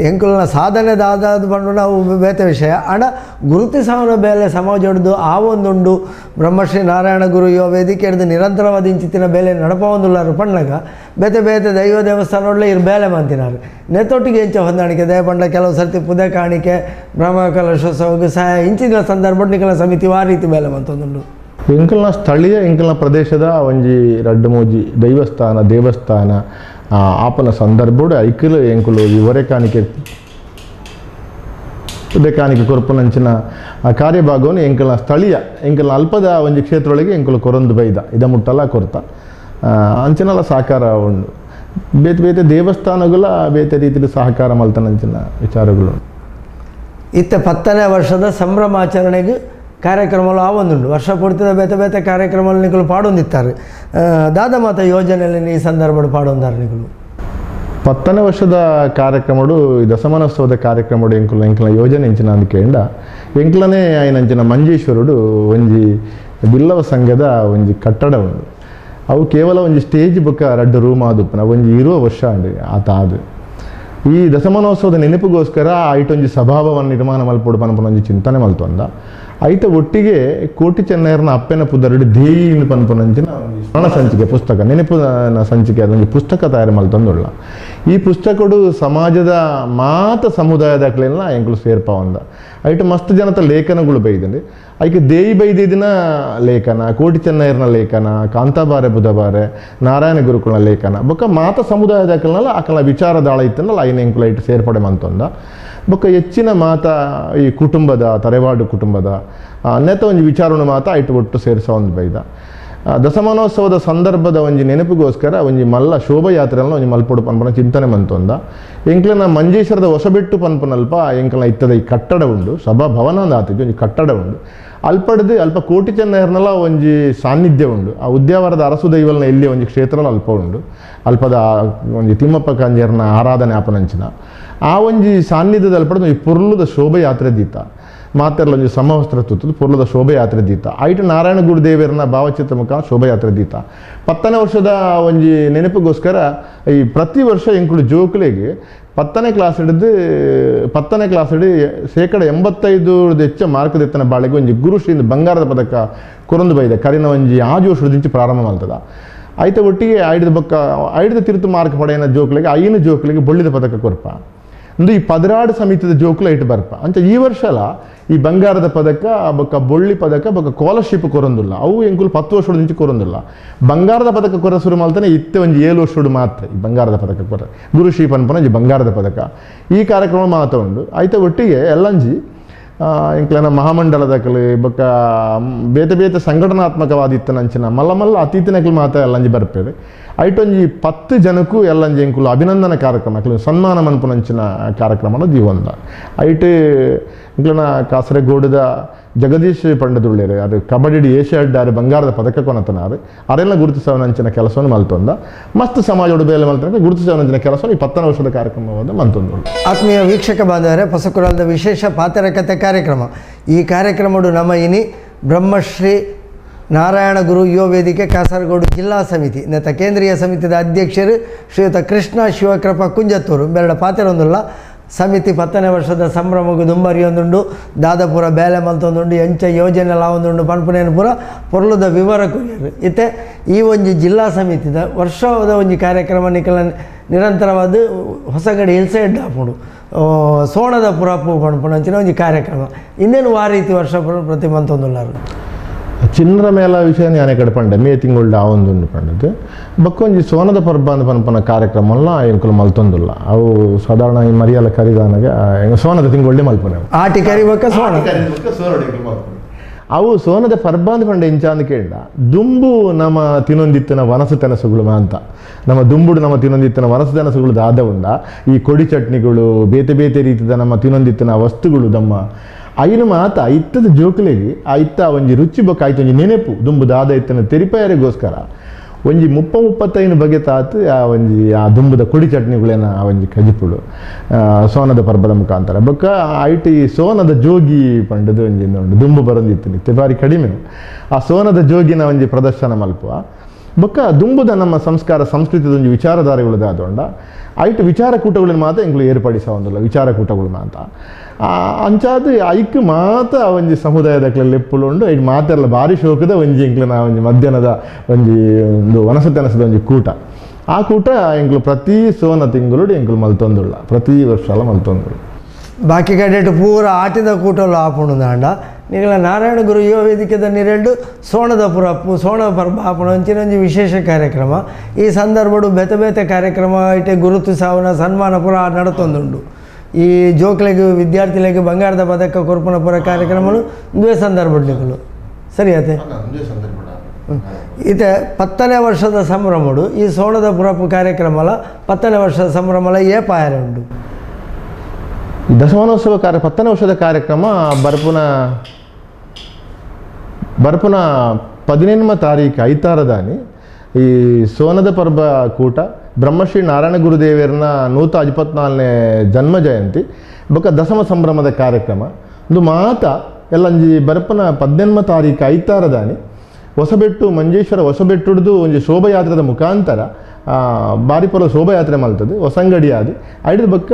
ಎಂಕಲ್ನ ಸಾಧನೆ ದಾದಾದು ಪಂಡು ನಾವು ಬೇತೆ ವಿಷಯ ಅಣ್ಣ ಗುರುತಿಸವನ ಬೇಲೆ ಸಮಾಜ ಹೊಡೆದು ಆ ಒಂದುಂಡು ಬ್ರಹ್ಮಶ್ರೀ ನಾರಾಯಣ ಗುರು ಯುವ ವೇದಿಕೆ ಹಿಡಿದು ನಿರಂತರವಾದ ಇಂಚಿತ್ತಿನ ಬೇಲೆ ನಡಪ ಒಂದುಲ್ಲಾರು ಪಣ್ಣಗ ಬೇತೆ ಬೇತೆ ದೈವ ದೇವಸ್ಥಾನೊಡ್ಲೆ ಇರು ಬೇಲೆ ಮಂತಿನಾರು ನೆತ್ತೊಟ್ಟಿಗೆ ಎಂಚ ಹೊಂದಾಣಿಕೆ ದಯಪಂಡ ಕೆಲವು ಸರ್ತಿ ಪುದೆ ಕಾಣಿಕೆ ಬ್ರಹ್ಮ ಕಲಶೋತ್ಸವಕ್ಕೆ ಸಹಾಯ ಇಂಚಿನ ಸಂದರ್ಭ ನಿಖಲ ಸಮಿತಿ ಆ ರೀತಿ ಬೇಲೆ ಮಂತೊಂದುಂಡು ಎಂಕಲ್ನ ಸ್ಥಳೀಯ ಎಂಕಲ್ನ ಪ್ರದೇಶದ ಒಂಜಿ ರಡ್ಡು ಮೂಜಿ ದೇವಸ್ಥಾನ ಆಪನ ಸಂದರ್ಭಡು ಐಕಲು ಎಂಕುಲು ವಿವರೆ ಕಾಣಿಕೆ ಕೊರಪನಂಚಿನ ಕಾರ್ಯಭಾಗವನ್ನು ಎಂಕಲ್ನ ಸ್ಥಳೀಯ ಎಂಕಲ್ನ ಅಲ್ಪದ ಒಂಜಿ ಕ್ಷೇತ್ರೊಳಗೆ ಎಂಕುಲು ಕೊರೊಂದು ಬೈದ ಇದ ಮುಟ್ಟಲ್ಲ ಕೊರತ ಅಂಚಿನಲ್ಲ ಸಹಕಾರ ಉಂಡು ಬೇತೆ ಬೇತೆ ದೇವಸ್ಥಾನಗಳ ಬೇತೆ ರೀತಿಯ ಸಹಕಾರ ಮಲ್ತನಂಚಿನ ವಿಚಾರಗಳು ಇತ್ತ 10ನೇ ವರ್ಷದ ಸಂಭ್ರಮಾಚರಣೆಗೆ ಕಾರ್ಯಕ್ರಮಗಳು ಆ ಒಂದುಂಡು ವರ್ಷ ಪೂರ್ತಿದ ಬೇತೆ ಬೇತೆ ಕಾರ್ಯಕ್ರಮಗಳು ನಿಗಳು ಪಾಡೊಂದಿತ್ತಾರೆ ದಾದ ಮಾತ ಯೋಜನೆಯಲ್ಲಿ ಈ ಸಂದರ್ಭ ಪಾಡೊಂದಾರ ನಿಗಳು 10ನೇ ವರ್ಷದ ಕಾರ್ಯಕ್ರಮಡು ದಶಮಾನೋತ್ಸವದ ಕಾರ್ಯಕ್ರಮಡು ಎಂಕಲ್ನ ಯೋಜನೆ ಇಂಚಿನ ಅಂದ್ಕೇಂಡ ಎಂಕ್ಲನೇ ಆಯ್ನಂಚಿನ ಮಂಜೇಶ್ವರುಡು ಒಂಜಿ ಬಿಲ್ಲವ ಸಂಘದ ಒಂಜಿ ಕಟ್ಟಡ ಉಂಡು ಅವು ಕೇವಲ ಒಂಜಿ ಸ್ಟೇಜ್ ಬೊಕ್ಕ 2 ರೂಮ್ ಆದುಪ್ಪನ ಒಂಜಿ ಇರುವ ವರ್ಷ ಅಂಡಿ ಆತ ಆದು ಈ ದಶಮಾನೋತ್ಸವದ ನೆನಪಿಗೋಸ್ಕರ ಐಟೊಂಜಿ ಸಭಾಭವನ ನಿರ್ಮಾಣ ಮಲ್ಪೊಡು ಪನ್ಪನ ಒಂಜಿ ಚಿಂತನೆ ಮಲ್ತೊಂದ ಐತ ಒಟ್ಟಿಗೆ ಕೋಟಿ ಚೆನ್ನೈರ್ನ ಅಪ್ಪೆನ ಪುದರ್ಡು ದೇಯಿನ ಪನ್ಪನಂಚಿನ ಸ್ಮರಣ ಸಂಚಿಕೆ ಪುಸ್ತಕ ನೆನಪಿನ ಸಂಚಿಕೆ ಅದೊಂದು ಪುಸ್ತಕ ತಯಾರು ಮಲ್ತೊಂದುಳ್ಳ ಈ ಪುಸ್ತಕಡು ಸಮಾಜದ ಮಾತ ಸಮುದಾಯದಕ್ಲೆಲ್ಲ ಎಂಕುಲು ಸೇರ್ಪ ಒಂದ ಐಟು ಮಸ್ತ್ ಜನತ ಲೇಖನಗಳು ಬೈದಂడి ಐಕೆ ದೇಯಿ ಬೈದಿನ ಲೇಖನ ಕೋಟಿ ಚೆನ್ನೈರ್ನ ಲೇಖನ ಕಾಂತಾಬಾರೆ ಬುಧಬಾರೆ ನಾರಾಯಣ ಗುರುಕುಲ ಲೇಖನ ಬೊಕ್ಕ ಮಾತ ಸಮುದಾಯದಕ್ಲೆಲ್ಲ ಆಕಲ ವಿಚಾರದಾಳ ಇತ್ತನಲ್ಲ ಐನ ಎಂಕುಲ ಐಟು ಸೇರ್ಪಡೆ ಮಂತೊಂದ ಬೊಕ್ಕ ಹೆಚ್ಚಿನ ಮಾತ ಈ ಕುಟುಂಬದ ತರೆವಾಡು ಕುಟುಂಬದ ನೆತ್ತ ಒಂಜಿ ವಿಚಾರವನ್ನು ಮಾತ ಐಟು ಒಟ್ಟು ಸೇರಿಸ ಒಂದು ಬೈದ ದಶಮಾನೋತ್ಸವದ ಸಂದರ್ಭದ ಒಂಜಿ ನೆನಪಿಗೋಸ್ಕರ ಒಂಜಿ ಮಲ್ಲ ಶೋಭಾಯಾತ್ರೆಯನ್ನು ಒಂಜಿ ಮಲ್ಪೊಡು ಪನ್ಪನ ಚಿಂತನೆ ಮಂತೊಂದ ಎಂಕ್ಲನ ಮಂಜೇಶ್ವರದ ಹೊಸಬೆಟ್ಟು ಪನ್ಪನಲ್ಪ ಎಂಕ್ಲನ ಇತ್ತದ ಈ ಕಟ್ಟಡ ಉಂಡು ಸಭಾಭವನ ಅಂದ ಆತಿದ್ದು ಒಂಜಿ ಕಟ್ಟಡ ಉಂಡು ಅಲ್ಪಡ್ದು ಅಲ್ಪ ಕೋಟಿ ಚೆನ್ನೈರ್ನಲ್ಲ ಒಂಜಿ ಸಾನ್ನಿಧ್ಯ ಉಂಡು ಆ ಉದ್ಯಾವರದ ಅರಸು ದೈವಲ್ನ ಎಲ್ಲಿ ಒಂಜಿ ಕ್ಷೇತ್ರ ಅಲ್ಪ ಉಂಡು ಅಲ್ಪದ ಒಂಜಿ ತಿಮ್ಮಪ್ಪ ಕಂಜೇರ್ನ ಆರಾಧನೆ ಆಪನಂಚಿನ ಆ ಒಂಜಿ ಸಾನ್ನಿಧ್ಯದ ಅಲ್ಪಡ್ದು ಈ ಪುರ್ಲುದ ಶೋಭಾಯಾತ್ರೆ ದೀತ ಮಾತೆರ್ಲ ಒಂಜಿ ಸಮವಸ್ತ್ರ ತುತ್ತದು ಪುರ್ಲದ ಶೋಭಾಯಾತ್ರೆ ದೀತ ಐಟು ನಾರಾಯಣ ಗುರುದೇವರನ್ನ ಭಾವಚಿತ್ರ ಮುಖ ಶೋಭಾಯಾತ್ರೆ ದೀತ 10ನೇ ವರ್ಷದ ಒಂಜಿ ನೆನಪಿಗೋಸ್ಕರ ಈ ಪ್ರತಿ ವರ್ಷ ಎಂಕುಲು ಜೋಕ್ಲೆಗೆ 10ನೇ ಕ್ಲಾಸ್ ಹಿಡಿದು 10ನೇ ಕ್ಲಾಸ್ ಹಿಡಿ ಶೇಕಡ 85 ಹೆಚ್ಚು ಮಾರ್ಕ್ ದೆತ್ತನ ಬಾಳೆಗೆ ಒಂಜಿ ಗುರುಶ್ರೀಯಿಂದ ಬಂಗಾರದ ಪದಕ ಕೊರೊಂದು ಬೈದೆ ಕರಿನ ಒಂಜಿ ಆ ಜೋಶದಿಂದ ಪ್ರಾರಂಭ ಮಾಡ್ತದ ಐತ ಒಟ್ಟಿಗೆ ಐಡಿದ ತಿರುತು ಮಾರ್ಕ್ ಪಡೆಯನ ಜೋಕ್ಲೆಗೆ ಐನು ಜೋಕ್ಲೆಗೆ ಬೊಳ್ಳಿದ ಪದಕ ಕೊರ್ಪ ಒಂದು ಈ 16 ಸಮಿತಿದ ಜೋಕ್ಲ ಇಟ್ಟು ಬರ್ಪ ಅಂತ ಈ ವರ್ಷಲ ಈ ಬಂಗಾರದ ಪದಕ ಬೊಕ್ಕ ಬೊಳ್ಳಿ ಪದಕ ಬೊಕ್ಕ ಸ್ಕಾಲರ್ಶಿಪ್ ಕೊರೊಂದುಲ್ಲ ಅವು ಎಂಕುಲು 10 ವರ್ಷದ ಇಂಚು ಕೊರೊಂದುಲ್ಲ ಬಂಗಾರದ ಪದಕ ಕೊರ ಶುರು ಮಾಡ್ತಾನೆ ಇತ್ತೆ ಒಂಜಿ 7 ವರ್ಷಡು ಮಾತ್ರ ಈ ಬಂಗಾರದ ಪದಕ ಕೊರ ಗುರುಶ್ರೀ ಪನ್ಪನ ಈ ಬಂಗಾರದ ಪದಕ ಈ ಕಾರ್ಯಕ್ರಮ ಮಾತ ಉಂಡು ಐತ ಒಟ್ಟಿಗೆ ಎಲ್ಲಂಜಿ ಇಂಕ್ಲನ ಮಹಾಮಂಡಲದಕಲು ಬೊಕ್ಕ ಬೇತೆ ಬೇತೆ ಸಂಘಟನಾತ್ಮಕವಾದಿತ್ತನಂಚಿನ ಮಲ್ಲ ಮಲ್ಲ ಅತಿಥಿನಕಲು ಮಾತ ಎಲ್ಲಂಜಿ ಬರ್ಪೇವೆ ಐಟೊಂಜಿ 10 ಜನಕ್ಕೂ ಎಲ್ಲಂಜಿ ಎಂಕುಲು ಅಭಿನಂದನ ಕಾರ್ಯಕ್ರಮ ಸನ್ಮಾನ ಮನ್ಪುನಂಚಿನ ಕಾರ್ಯಕ್ರಮ ಜೀವಂದ ಐಟ್ ಇಂಕ್ಲನ ಕಾಸರಗೋಡದ ಜಗದೀಶ್ ಪಂಡದುಳ್ಳೇರು ಅದು ಕಬಡ್ಡಿ ಏಷ್ಯಾಡ್ ಆರು ಬಂಗಾರದ ಪದಕ ಕೊನತನಾರು ಅರೆಲ್ಲ ಗುರುತಿಸವನಂಚಿನ ಕೆಲಸವನ್ನು ಮಲ್ತೊಂದ ಮಸ್ತ್ ಸಮಾಜೋಡು ಬೇಲೆ ಮಲ್ತನ ಗುರುತಿಸವನಂಚಿನ ಕೆಲಸವನ್ನು ಈ 10ನೇ ವರ್ಷದ ಕಾರ್ಯಕ್ರಮವನ್ನು ಮಲ್ತೊಂದು. ಆತ್ಮೀಯ ವೀಕ್ಷಕ ಬಾಂಧವರೇ, ಹೊಸಕುರಾಲದ ವಿಶೇಷ ಪಾತ್ರಕತೆ ಕಾರ್ಯಕ್ರಮ. ಈ ಕಾರ್ಯಕ್ರಮಡು ನಮ್ಮ ಇನಿ ಬ್ರಹ್ಮಶ್ರೀ ನಾರಾಯಣ ಗುರು ಯುವ ವೇದಿಕೆ ಕಾಸರಗೋಡು ಜಿಲ್ಲಾ ಸಮಿತಿ ನೆತ್ತ ಕೇಂದ್ರೀಯ ಸಮಿತಿದ ಅಧ್ಯಕ್ಷರು ಶ್ರೀಯುತ ಕೃಷ್ಣ ಶಿವಕೃಪ ಕುಂಜತ್ತೂರು ಬೆರಡ ಪಾತೆರೊಂದುಲ್ಲ ಸಮಿತಿ 10ನೇ ವರ್ಷದ ಸಂಭ್ರಮಗೂ ದುಂಬರಿಯೊಂದುಂಡು ದಾದಾಪುರ ಬೇಲೆ ಮಲ್ತೊಂದುಂಡು ಎಂಚ ಯೋಜನೆ ಲಾವೊಂದುಂಡು ಪನ್ಪುನೇನು ಪೂರ ಪೊರ್ಲುದ ವಿವರ ಕೊಯ್ಯರು ಇತ್ತೆ ಈ ಒಂಜಿ ಜಿಲ್ಲಾ ಸಮಿತಿದ ವರ್ಷದ ಒಂಜಿ ಕಾರ್ಯಕ್ರಮ ನಿಕಲ ನಿರಂತರವಾದ ಹೊಸಗಡೆ ಹಿಲ್ಸೈಡ್ ಆಪುಂಡು ಸೋಣದ ಪುರಪ್ಪು ಪನ್ಪುಣ ಅಂಚಿನ ಒಂಜಿ ಕಾರ್ಯಕ್ರಮ ಇನ್ನೇನು ಆ ರೀತಿ ವರ್ಷ ಪ್ರತಿ ಮಂತೊಂದುಲ್ಲಾರು ಚಿನ್ನರ ಮೇಲ ವಿಷಯ ಯಾನೆ ಕಡೆ ಪಂಡೆ ಮೇ ತಿಂಗಳು ಆ ಒಂದು ಪಂಡದು ಬಕ್ಕೊಂಜಿ ಸೋನದ ಪರ್ಬ ಅಂತ ಪನ್ಪನ ಕಾರ್ಯಕ್ರಮ ಎಂಕುಲು ಮಲ್ತೊಂದುಲ್ಲ ಅವು ಸಾಧಾರಣ ಈ ಮರಿಯಲ್ಲ ಕರಿದಾನಾಗ ಸೋನದ ತಿಂಗೊಳ್ಳಿ ಮಲ್ಪನೆ ಆಟಿ ಕರಿಬೇಕ ಸೋಣ ಅವು ಸೋನದ ಪರ್ಬ ಅಂತ ಪಂಡ ಇಂಚ ಅಂತ ಕೇಳ ದುಂಬು ನಮ್ಮ ತಿನ್ನೊಂದಿತ್ತಿನ ವನಸು ತೆನಸುಗಳು ಅಂತ ನಮ್ಮ ದುಂಬುಡು ನಮ್ಮ ತಿನ್ನೊಂದಿತ್ತಿನ ವನಸು ತೆನಸುಗಳು ದಾದ ಉಂಡ ಈ ಕೊಡಿ ಚಟ್ನಿಗಳು ಬೇತೆ ಬೇತೆ ರೀತಿಯ ನಮ್ಮ ತಿನ್ನೊಂದಿತ್ತಿನ ವಸ್ತುಗಳು ನಮ್ಮ ಐನು ಮಾತ ಇತ್ತದ ಜೋಕುಲೆಗೆ ಆ ಇತ್ತ ಒಂಜಿ ರುಚಿ ಬೊಕ್ಕ ಆಯ್ತು ಒಂಜಿ ನೆನೆಪು ದುಂಬು ದಾದ ಇತ್ತನ ತೆರಿಪಯರಿಗೋಸ್ಕರ ಒಂಜಿ 30-35 ಬಗೆ ತಾತು ಆ ದುಂಬುದ ಕುಡಿ ಚಟ್ನಿಗಳೇನ ಆ ಒಂಜಿ ಕಜಿಪುಡು ಸೋನದ ಪರ್ಬದ ಮುಖಾಂತರ ಬೊಕ್ಕ ಐಟಿ ಸೋನದ ಜೋಗಿ ಪಂಡದು ಒಂಜಿ ಉಂಡು ದುಂಬು ಬರೋದಿತ್ತು ನಿತ್ಯ ಬಾರಿ ಕಡಿಮೆ ಆ ಸೋನದ ಜೋಗಿನ ಒಂಜಿ ಪ್ರದರ್ಶನ ಮಲ್ಪುವ ಬೊಕ್ಕ ದುಂಬುದ ನಮ್ಮ ಸಂಸ್ಕಾರ ಸಂಸ್ಕೃತಿದ ಒಂಜಿ ವಿಚಾರಧಾರೆಗಳದಾದೊಂಡ ಐಟು ವಿಚಾರಕೂಟಗಳನ್ನು ಮಾತ್ರ ಎಂಗ್ಲು ಏರ್ಪಡಿಸೋದಿಲ್ಲ ವಿಚಾರಕೂಟಗಳು ಮಾತ ಅಂಚಾದ ಐಕ್ ಮಾತ ಒಂಜಿ ಸಮುದಾಯದ ಲೆಪ್ಪುಳುಂಡು ಐಟ್ ಮಾತೆಲ್ಲ ಭಾರಿ ಶೋಕದ ಒಂಜಿ ಎಂಕ್ಲನ ಒಂಜಿ ಮಧ್ಯಾಹ್ನದ ಒಂಜಿ ಒಂದು ವನಸತೆನಸದ ಒಂಜಿ ಕೂಟ ಆ ಕೂಟ ಎಂಕ್ಲು ಪ್ರತಿ ಸೋನ ತಿಂಗಳು ಎಂಕ್ಲು ಮಲ್ತೊಂದುಳ್ಳ ಪ್ರತಿ ವರ್ಷ ಎಲ್ಲ ಮಲ್ತೊಂದುಳ್ಳ ಬಾಕಿ ಕಡೆ ಪೂರ ಆಟಿದ ಕೂಟಲು ಆಪುಣು ದಾಂಡ ನಿಗಲ ನಾರಾಯಣ ಗುರು ಯುವ ವೇದಿಕೆದ ನಿರೆಂಡು ಸೋಣದ ಪುರಪ್ಪು ಸೋಣದ ಪರ್ಬ ಆಪುಣ ಒಂಚಿನೊಂಜಿ ವಿಶೇಷ ಕಾರ್ಯಕ್ರಮ ಈ ಸಂದರ್ಭಡು ಬೇತೆ ಬೇತೆ ಕಾರ್ಯಕ್ರಮ ಐಟೆ ಗುರುತು ಸಾವನ ಸನ್ಮಾನ ಪುರ ನಡತೊಂದುಂಡು ಈ ಜೋಕ್ಲೆಗೆ ವಿದ್ಯಾರ್ಥಿಗಳಿಗೆ ಬಂಗಾರದ ಪದಕ ಕೊರ್ಪುನ ಪುರ ಕಾರ್ಯಕ್ರಮಗಳು ಇದೇ ಸಂದರ್ಭಗಳು ಸರಿ ಆತೆ ಇತ್ತೆ 10ನೇ ವರ್ಷದ ಸಂಭ್ರಮಡು ಈ ಸೋಣದ ಪುರಪ್ಪು ಕಾರ್ಯಕ್ರಮಲ 10ನೇ ವರ್ಷದ ಸಂಭ್ರಮಲ ಏಪಾಯರ ಉಂಡು ದಶಮಾನೋತ್ಸವ 10ನೇ ವರ್ಷದ ಕಾರ್ಯಕ್ರಮ ಬರ್ಪುನ 18ನೇ ತಾರೀಕು ಐತಾರದಾನಿ ಈ ಸೋನದ ಪರ್ಬ ಕೂಟ ಬ್ರಹ್ಮಶ್ರೀ ನಾರಾಯಣ ಗುರುದೇವರನ 124ನೇ ಜನ್ಮ ಜಯಂತಿ ಬೊಕ್ಕ ದಶಮ ಸಂಭ್ರಮದ ಕಾರ್ಯಕ್ರಮ ಒಂದು ಮಾತ ಎಲ್ಲಂಜಿ ಬರ್ಪುನ 18ನೇ ತಾರೀಕು ಐತಾರದಾನಿ ಹೊಸಬೆಟ್ಟು ಮಂಜೇಶ್ವರ ಹೊಸಬೆಟ್ಟುಡ್ದು ಒಂಜಿ ಶೋಭಾಯಾತ್ರದ ಮುಖಾಂತರ ಬಾರಿ ಪೊಲ ಶೋಭಾಯಾತ್ರೆ ಮಲ್ತದೆ ಹೊಸಂಗಡಿ ಆದಿ ಐಡಿದ ಬೊಕ್ಕ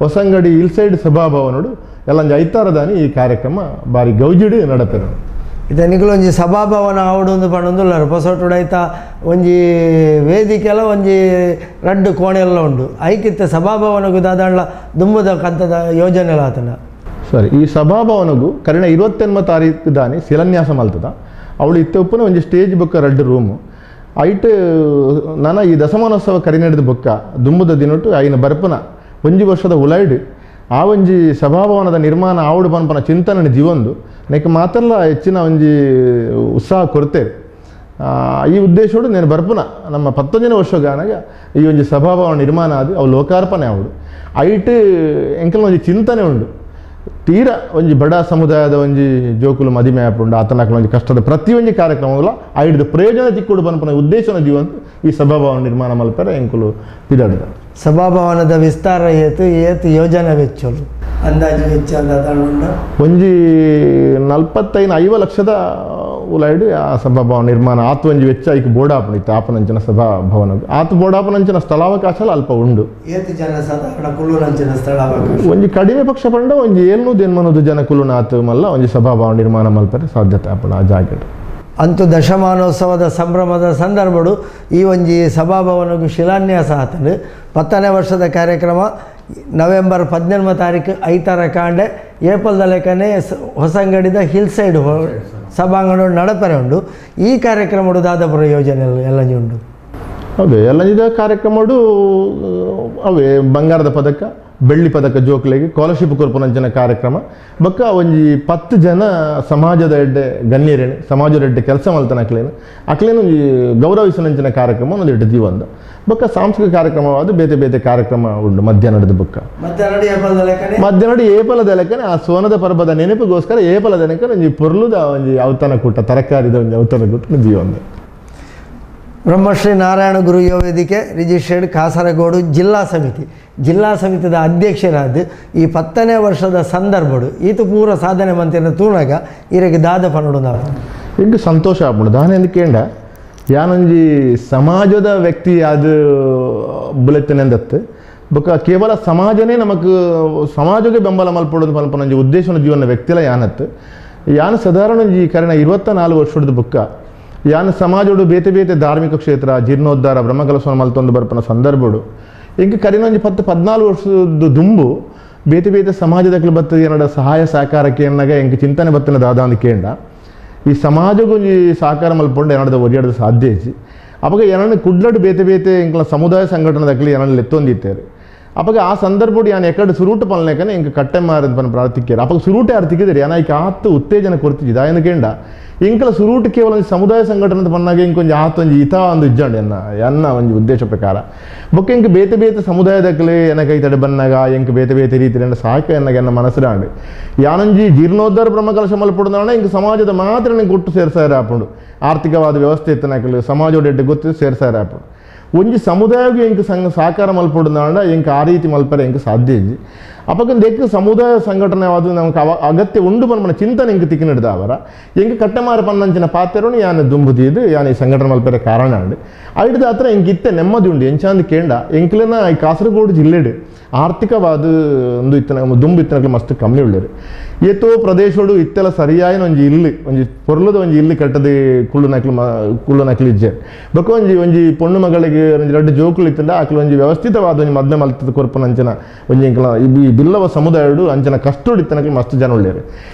ಹೊಸಂಗಡಿ ಹಿಲ್ಸೈಡ್ ಸಭಾಭವನಡು ಎಲ್ಲಂಜಿ ಐತಾರದಾನಿ ಈ ಕಾರ್ಯಕ್ರಮ ಬಾರಿ ಗೌಜಿಡು ನಡಪೆರು ಇದು ನಿಖಲು ಒಂಜಿ ಸಭಾಭವನ ಆವಡೊಂದು ಪಂಡೊಂದುಲ್ಲಾರು ಹೊಸಟುಡೈತ ಒಂಜಿ ವೇದಿಕೆಲ್ಲ ಒಂಜಿ ರಡ್ಡು ಕೋಣೆಲ್ಲ ಉಂಡು ಐಕಿತ್ತ ಸಭಾಭವನಗೂ ದಾದಾಂಡ್ಲ ದುಂಬುದ ಕಂತದ ಯೋಜನೆ ಆತನ ಸರಿ ಈ ಸಭಾಭವನಗೂ ಕರಿಣ 28ನೇ ತಾರೀಕು ದಾನಿ ಶಿಲಾನ್ಯಾಸ ಮಲ್ತದ ಅವಳು ಇತ್ತ ಉಪ್ಪನ ಒಂಜಿ ಸ್ಟೇಜ್ ಬೊಕ್ಕ ರಡ್ಡು ರೂಮು ಐಟ್ ನನ್ನ ಈ ದಶಮಾನೋತ್ಸವ ಕರಿನೆಡ್ದ ಬೊಕ್ಕ ದುಂಬುದ ದಿನೊಟ್ಟು ಐನ ಬರ್ಪನ ಒಂಜಿ ವರ್ಷದ ಉಲೈಡ್ ಆ ಒಂಜಿ ಸಭಾಭವನದ ನಿರ್ಮಾಣ ಆವಡು ಪನ್ಪನ ಚಿಂತನೆ ಜೀವೊಂದು ನೆಕ್ ಮಾತೆಲ್ಲ ಹೆಚ್ಚಿನ ಒಂಜಿ ಉತ್ಸಾಹ ಕೊಡ್ತೇವೆ ಈ ಉದ್ದೇಶೋಡು నేను ಬರ್ಪುನ ನಮ್ಮ 19ನೇ ವರ್ಷಗಾನಾಗ ಈ ಒಂಜಿ ಸಭಾಭವನ ನಿರ್ಮಾಣ ಆದಿ ಅವು ಲೋಕಾರ್ಪಣೆ ಆವಡು ಐಟ್ ಎಂಕಲ್ನ ಒಂಜಿ ಚಿಂತನೆ ಉಂಡು ತೀರ ಒಂಜಿ ಬಡ ಸಮುದಾಯದ ಒಂಜಿ ಜೋಕುಲು ಮದಿಮೆ ಆಪುಂಡು ಆತನಕಲ ಒಂಜಿ ಕಷ್ಟದ ಪ್ರತಿ ಒಂಜಿ ಕಾರ್ಯಕ್ರಮಗಳ ಐಡ್ದು ಪ್ರಯೋಜನ ತಿಕ್ಕುಡು ಪನ್ಪನ ಉದ್ದೇಶನ ಜೀವಂತ ಈ ಸಭಾಭವನ ನಿರ್ಮಾಣ ಮಲ್ಪರ ಎಂಕುಲು ಪಿದಾಡಿದ ಸಭಾಭವನದ ವಿಸ್ತಾರ ಏತು ಯೋಜನೆ ವೆಚ್ಚಲು ಅಂದಾಜು ವೆಚ್ಚ ಒಂಜಿ 45-50 ಲಕ್ಷದ ಉಲಾಯ್ಡು ಆ ಸಭಾಭವನ ನಿರ್ಮಾಣ ಆತು ಒಂಜಿ ವೆಚ್ಚ ಐಕ್ ಬೋಡಾಪನ ಇತ್ತು ಆಪನಂಚಿನ ಸಭಾಭವನ ಆತು ಬೋಡಾಪನಂಚಿನ ಸ್ಥಳಾವಕಾಶ ಅಲ್ಪ ಉಂಡು ಏತು ಜನ ಸಾಧಾರಣ ಕುಲ್ಲುನಂಚಿನ ಸ್ಥಳಾವಕಾಶ ಒಂಜಿ ಕಡಿಮೆ ಪಕ್ಷ ಪಂಡ ಒಂಜಿ 700 ಜನ ಕುಲುನಾತು ಮಲ್ಲ ಒಂಜಿ ಸಭಾಭವನ ನಿರ್ಮಾಣ ಮಲ್ಪರೆ ಸಾಧ್ಯತೆ ಆಪಣ ಆ ಜಾಗ ಅಂತೂ ದಶಮಾನೋತ್ಸವದ ಸಂಭ್ರಮದ ಸಂದರ್ಭಡು ಈ ಒಂಜಿ ಸಭಾಭವನಗೂ ಶಿಲಾನ್ಯಾಸ ಆತಂಡು 10ನೇ ವರ್ಷದ ಕಾರ್ಯಕ್ರಮ ನವೆಂಬರ್ 18ನೇ ತಾರೀಕು ಐತಾರ ಕಾಂಡೆ ಏಪಲ್ದ ಲೆಕ್ಕನೆ ಹೊಸಂಗಡಿದ ಹಿಲ್ ಸೈಡ್ ಸಭಾಂಗಣ ನಡಪರೆ ಉಂಡು ಈ ಕಾರ್ಯಕ್ರಮ ದಾದಾಪುರ ಯೋಜನೆ ಎಲ್ಲ ಉಂಡು ಅವೇ ಎಲ್ಲ ಕಾರ್ಯಕ್ರಮಡು ಅವೇ ಬಂಗಾರದ ಪದಕ ಬೆಳ್ಳಿ ಪದಕ ಜೋಕ್ಲೆಗೆ ಸ್ಕಾಲರ್ಶಿಪ್ ಕೊರ್ಪುನಂಚಿನ ಕಾರ್ಯಕ್ರಮ ಬೊಕ್ಕ ಒಂಜಿ 10 ಜನ ಸಮಾಜದ ಎಡ್ಡೆ ಗಣ್ಯರೇನು ಸಮಾಜದ ಎಡ್ಡೆ ಕೆಲಸ ಮಲ್ತನಕ್ಲೇನು ಅಕ್ಲೇನು ಒಂಜಿ ಗೌರವಿಸನಂಚಿನ ಕಾರ್ಯಕ್ರಮ ಒಂದು ಎಡ್ಡೆ ಜೀವಂದ ಬೊಕ್ಕ ಸಾಂಸ್ಕೃತಿಕ ಕಾರ್ಯಕ್ರಮವಾದ ಬೇತೆ ಬೇತೆ ಕಾರ್ಯಕ್ರಮ ಉಂಡು ಮಧ್ಯಾಹ್ನದ ಬೊಕ್ಕ ಮಧ್ಯಾಹ್ನಡಿ ಏಪಲದ ಲೆಕ್ಕನೆ ಆ ಸೋನದ ಪರ್ಬದ ನೆನಪಿಗೋಸ್ಕರ ಏಪಲದ ಲೆಕ್ಕನೆ ಒಂಜಿ ಪೊರ್ಲುದ ಒಂಜಿ ಔತಣ ಕೂಟ ತರಕಾರಿದ ಒಂಜಿ ಔತಣ ಕೂಟ ಜೀವಂದ ಬ್ರಹ್ಮಶ್ರೀ ನಾರಾಯಣ ಗುರು ಯುವ ವೇದಿಕೆ ರಿಜಿಸ್ಟರ್ಡ್ ಕಾಸರಗೋಡು ಜಿಲ್ಲಾ ಸಮಿತಿದ ಅಧ್ಯಕ್ಷರಾದ ಈ 10ನೇ ವರ್ಷದ ಸಂದರ್ಭಡು ಈತು ಪೂರ ಸಾಧನೆ ಮಂತಿನ ತೂಣಗ ಇರಗೆ ದಾದ ಪನ್ನಡು ನಾವು ಇಂದು ಸಂತೋಷ ಆಗ್ಬಿಡು ದಾನ ಎಂದಕೇಂಡ ಯಾನೊಂಜಿ ಸಮಾಜದ ವ್ಯಕ್ತಿ ಅದು ಬುಲೆತ್ತಿನೆಂದತ್ತು ಬೊಕ್ಕ ಕೇವಲ ಸಮಾಜನೇ ನಮಗೆ ಸಮಾಜಕ್ಕೆ ಬೆಂಬಲ ಮಲ್ಪಡೋದು ಪನ್ಪನ ಒಂಜಿ ಉದ್ದೇಶನ ಜೀವನ ವ್ಯಕ್ತಿಲ ಯಾನತ್ತು ಯಾನು ಸಾಧಾರಣ ಈ ಕಾರಣ 24 ವರ್ಷದ ಬುಕ್ಕ ಯಾನು ಸಮಾಜಡು ಬೇತೆ ಬೇತೆ ಧಾರ್ಮಿಕ ಕ್ಷೇತ್ರ ಜೀರ್ಣೋದ್ಧಾರ ಬ್ರಹ್ಮಕಲಸವನ್ನು ಮಲ್ತೊಂದು ಬರ್ಪನ ಸಂದರ್ಭಡು ಇಂಕ ಕರಿನ ಒಂಜಿ 10-14 ವರ್ಷದ ದುಂಬು ಬೇತೆ ಬೇತೆ ಸಮಾಜದಕ್ಕೆ ಬರ್ತದೆ ಏನಡ ಸಹಾಯ ಸಹಕಾರಕ್ಕೆ ಎನ್ನಾಗ ಎಂಕ ಚಿಂತನೆ ಬತ್ತಿನ ದಾದ ಕೇಂಡ ಈ ಸಮಾಜಗೂ ಒಂಜಿ ಸಹಕಾರ ಮಲ್ಪೊಂಡು ಏನಡದ ಒರಿಯಾಡದ ಸಾಧ್ಯ ಇಜ್ಜಿ ಅವಾಗ ಏನನ್ನ ಕುಡ್ಲಡ್ ಬೇತೆ ಬೇತೆ ಇಂಕಲ ಸಮುದಾಯ ಸಂಘಟನೆದಾಗಲಿ ಏನನ್ನ ಲೆತ್ತೊಂದಿತ್ತೇರು ಅವಾಗ ಆ ಸಂದರ್ಭಡು ಯಾನು ಎಕಡೆ ಸುರೂಟು ಪಲ್ನೇಕನೆ ಇಂಕ ಕಟ್ಟೆ ಮಾರದ ಪನ ಪ್ರಾರ್ಥಿಕ್ಯಾರ ಅವಾಗ ಸುರೂಟೆ ಅರ್ಥಿಕ್ಕಿದ್ರೆ ಯಾನ ಈಗ ಆತ್ತು ಉತ್ತೇಜನ ಕೊಡ್ತಿದ್ದ ಆಯನ ಕೇಂಡ ಇಂಕಲ ಸುರೂಟು ಕೇವಲ ಸಮುದಾಯ ಸಂಘಟನೆ ಪನ್ನಾಗ ಇಂಕೊಂಜಿ ಆತೊಂಜಿ ಹಿತ ಒಂದು ಇಜ್ಜಂಡು ಎನ್ನ ಒಂಜಿ ಉದ್ದೇಶ ಪ್ರಕಾರ ಬೊಕ್ಕ ಇಂಕ ಬೇತೆ ಬೇತೆ ಸಮುದಾಯದಕ್ಕಲೆ ಎನಕೈ ತಡೆ ಬನ್ನಾಗ ಇಂಕ ಬೇತೆ ಬೇತೆ ರೀತಿಯಿಂದ ಸಾಕ ಎನ್ನಾಗ ಎನ್ನ ಮನಸ್ಸಿರಾಂಡು ಯಾನೊಂಜಿ ಜೀರ್ಣೋದ್ಧಾರ ಬ್ರಹ್ಮಕಲಶ ಮಲ್ಪಡುದಾಣ ಇಂಕ ಸಮಾಜದ ಮಾತ್ರ ಕೊಟ್ಟು ಸೇರ್ಸಾರ ಹಾಪುಂಡು ಆರ್ಥಿಕವಾದ ವ್ಯವಸ್ಥೆ ಇತ್ತನಕಲು ಸಮಾಜೋಡೆಡ್ಡೆ ಗೊತ್ತು ಸೇರ್ಸಾರ ಹಾಪುಂಡು ಒಂಜಿ ಸಮುದಾಯಕ್ಕೆ ಇಂಕ ಸಹಕಾರ ಮಲ್ಪಡುದಾಂಡ ಇಂಕ ಆ ರೀತಿ ಮಲ್ಪರೆ ಇಂಕ ಸಾಧ್ಯ ಇಜ್ಜಿ ಅಪ್ಪಕ್ಕ ಎಕ್ಕ ಸಮುದಾಯ ಸಂಘಟನೆವಾದ ನಮಗೆ ಅಗತ್ಯ ಉಂಡು ಪನ್ಪನ ಚಿಂತನೆ ಇಂಕ ತಿಕ್ಕಿನಿಡ್ದ ಅವರ ಎಂಕ ಕಟ್ಟಮಾರ ಪನ್ನಂಚಿನ ಪಾತ್ರೆನು ಯಾನು ದುಂಬುದಿದ್ದು ಯಾನು ಈ ಸಂಘಟನೆ ಮಲ್ಪರೆ ಕಾರಣ ಉಂಡು ಐಡ್ದ ಹತ್ರ ಇಂಕ ಇತ್ತೆ ನೆಮ್ಮದಿ ಉಂಡು ಎಂಚಾಂದು ಕೇಂಡ ಎಂಕ್ಲೆನ ಈ ಕಾಸರಗೋಡು ಜಿಲ್ಲೆಡು ಆರ್ಥಿಕವಾದ ಒಂದು ಇತ್ತನ ದುಂಬು ಇತ್ತನಕ್ಕೆ ಮಸ್ತ್ ಕಮ್ಮಿ ಉಳ್ಳೇರು ಏತೋ ಪ್ರದೇಶಡು ಇತ್ತೆಲ್ಲ ಸರಿಯಾಯಿನ ಒಂಜಿ ಇಲ್ಲಿ ಒಂಜಿ ಪೊರ್ಲದ ಒಂಜಿ ಇಲ್ಲಿ ಕಟ್ಟದೆ ಕುಳ್ಳು ನಕ್ಲಿ ಇಜ್ಜೆ ಬೊಕ್ಕ ಒಂಜಿ ಪೊಣ್ಣು ಮಗಳಿಗೆ ಒಂಜಿ 2 ಜೋಕುಲು ಇತ್ತಂಡ ಆಕಲು ಒಂಜಿ ವ್ಯವಸ್ಥಿತವಾದ ಒಂಜಿ ಮದ್ದೆ ಮಲ್ತದ ಕೊರ್ಪನ ಅಂಚನ ಒಂಜಿ ಇಂಕಲ ಈ ಬಿಲ್ಲವ ಸಮುದಾಯಡು ಅಂಚನ ಕಷ್ಟೋಡು ಇತ್ತನಕ್ಕೆ ಮಸ್ತ್ ಜನ ಉಳ್ಳೇರು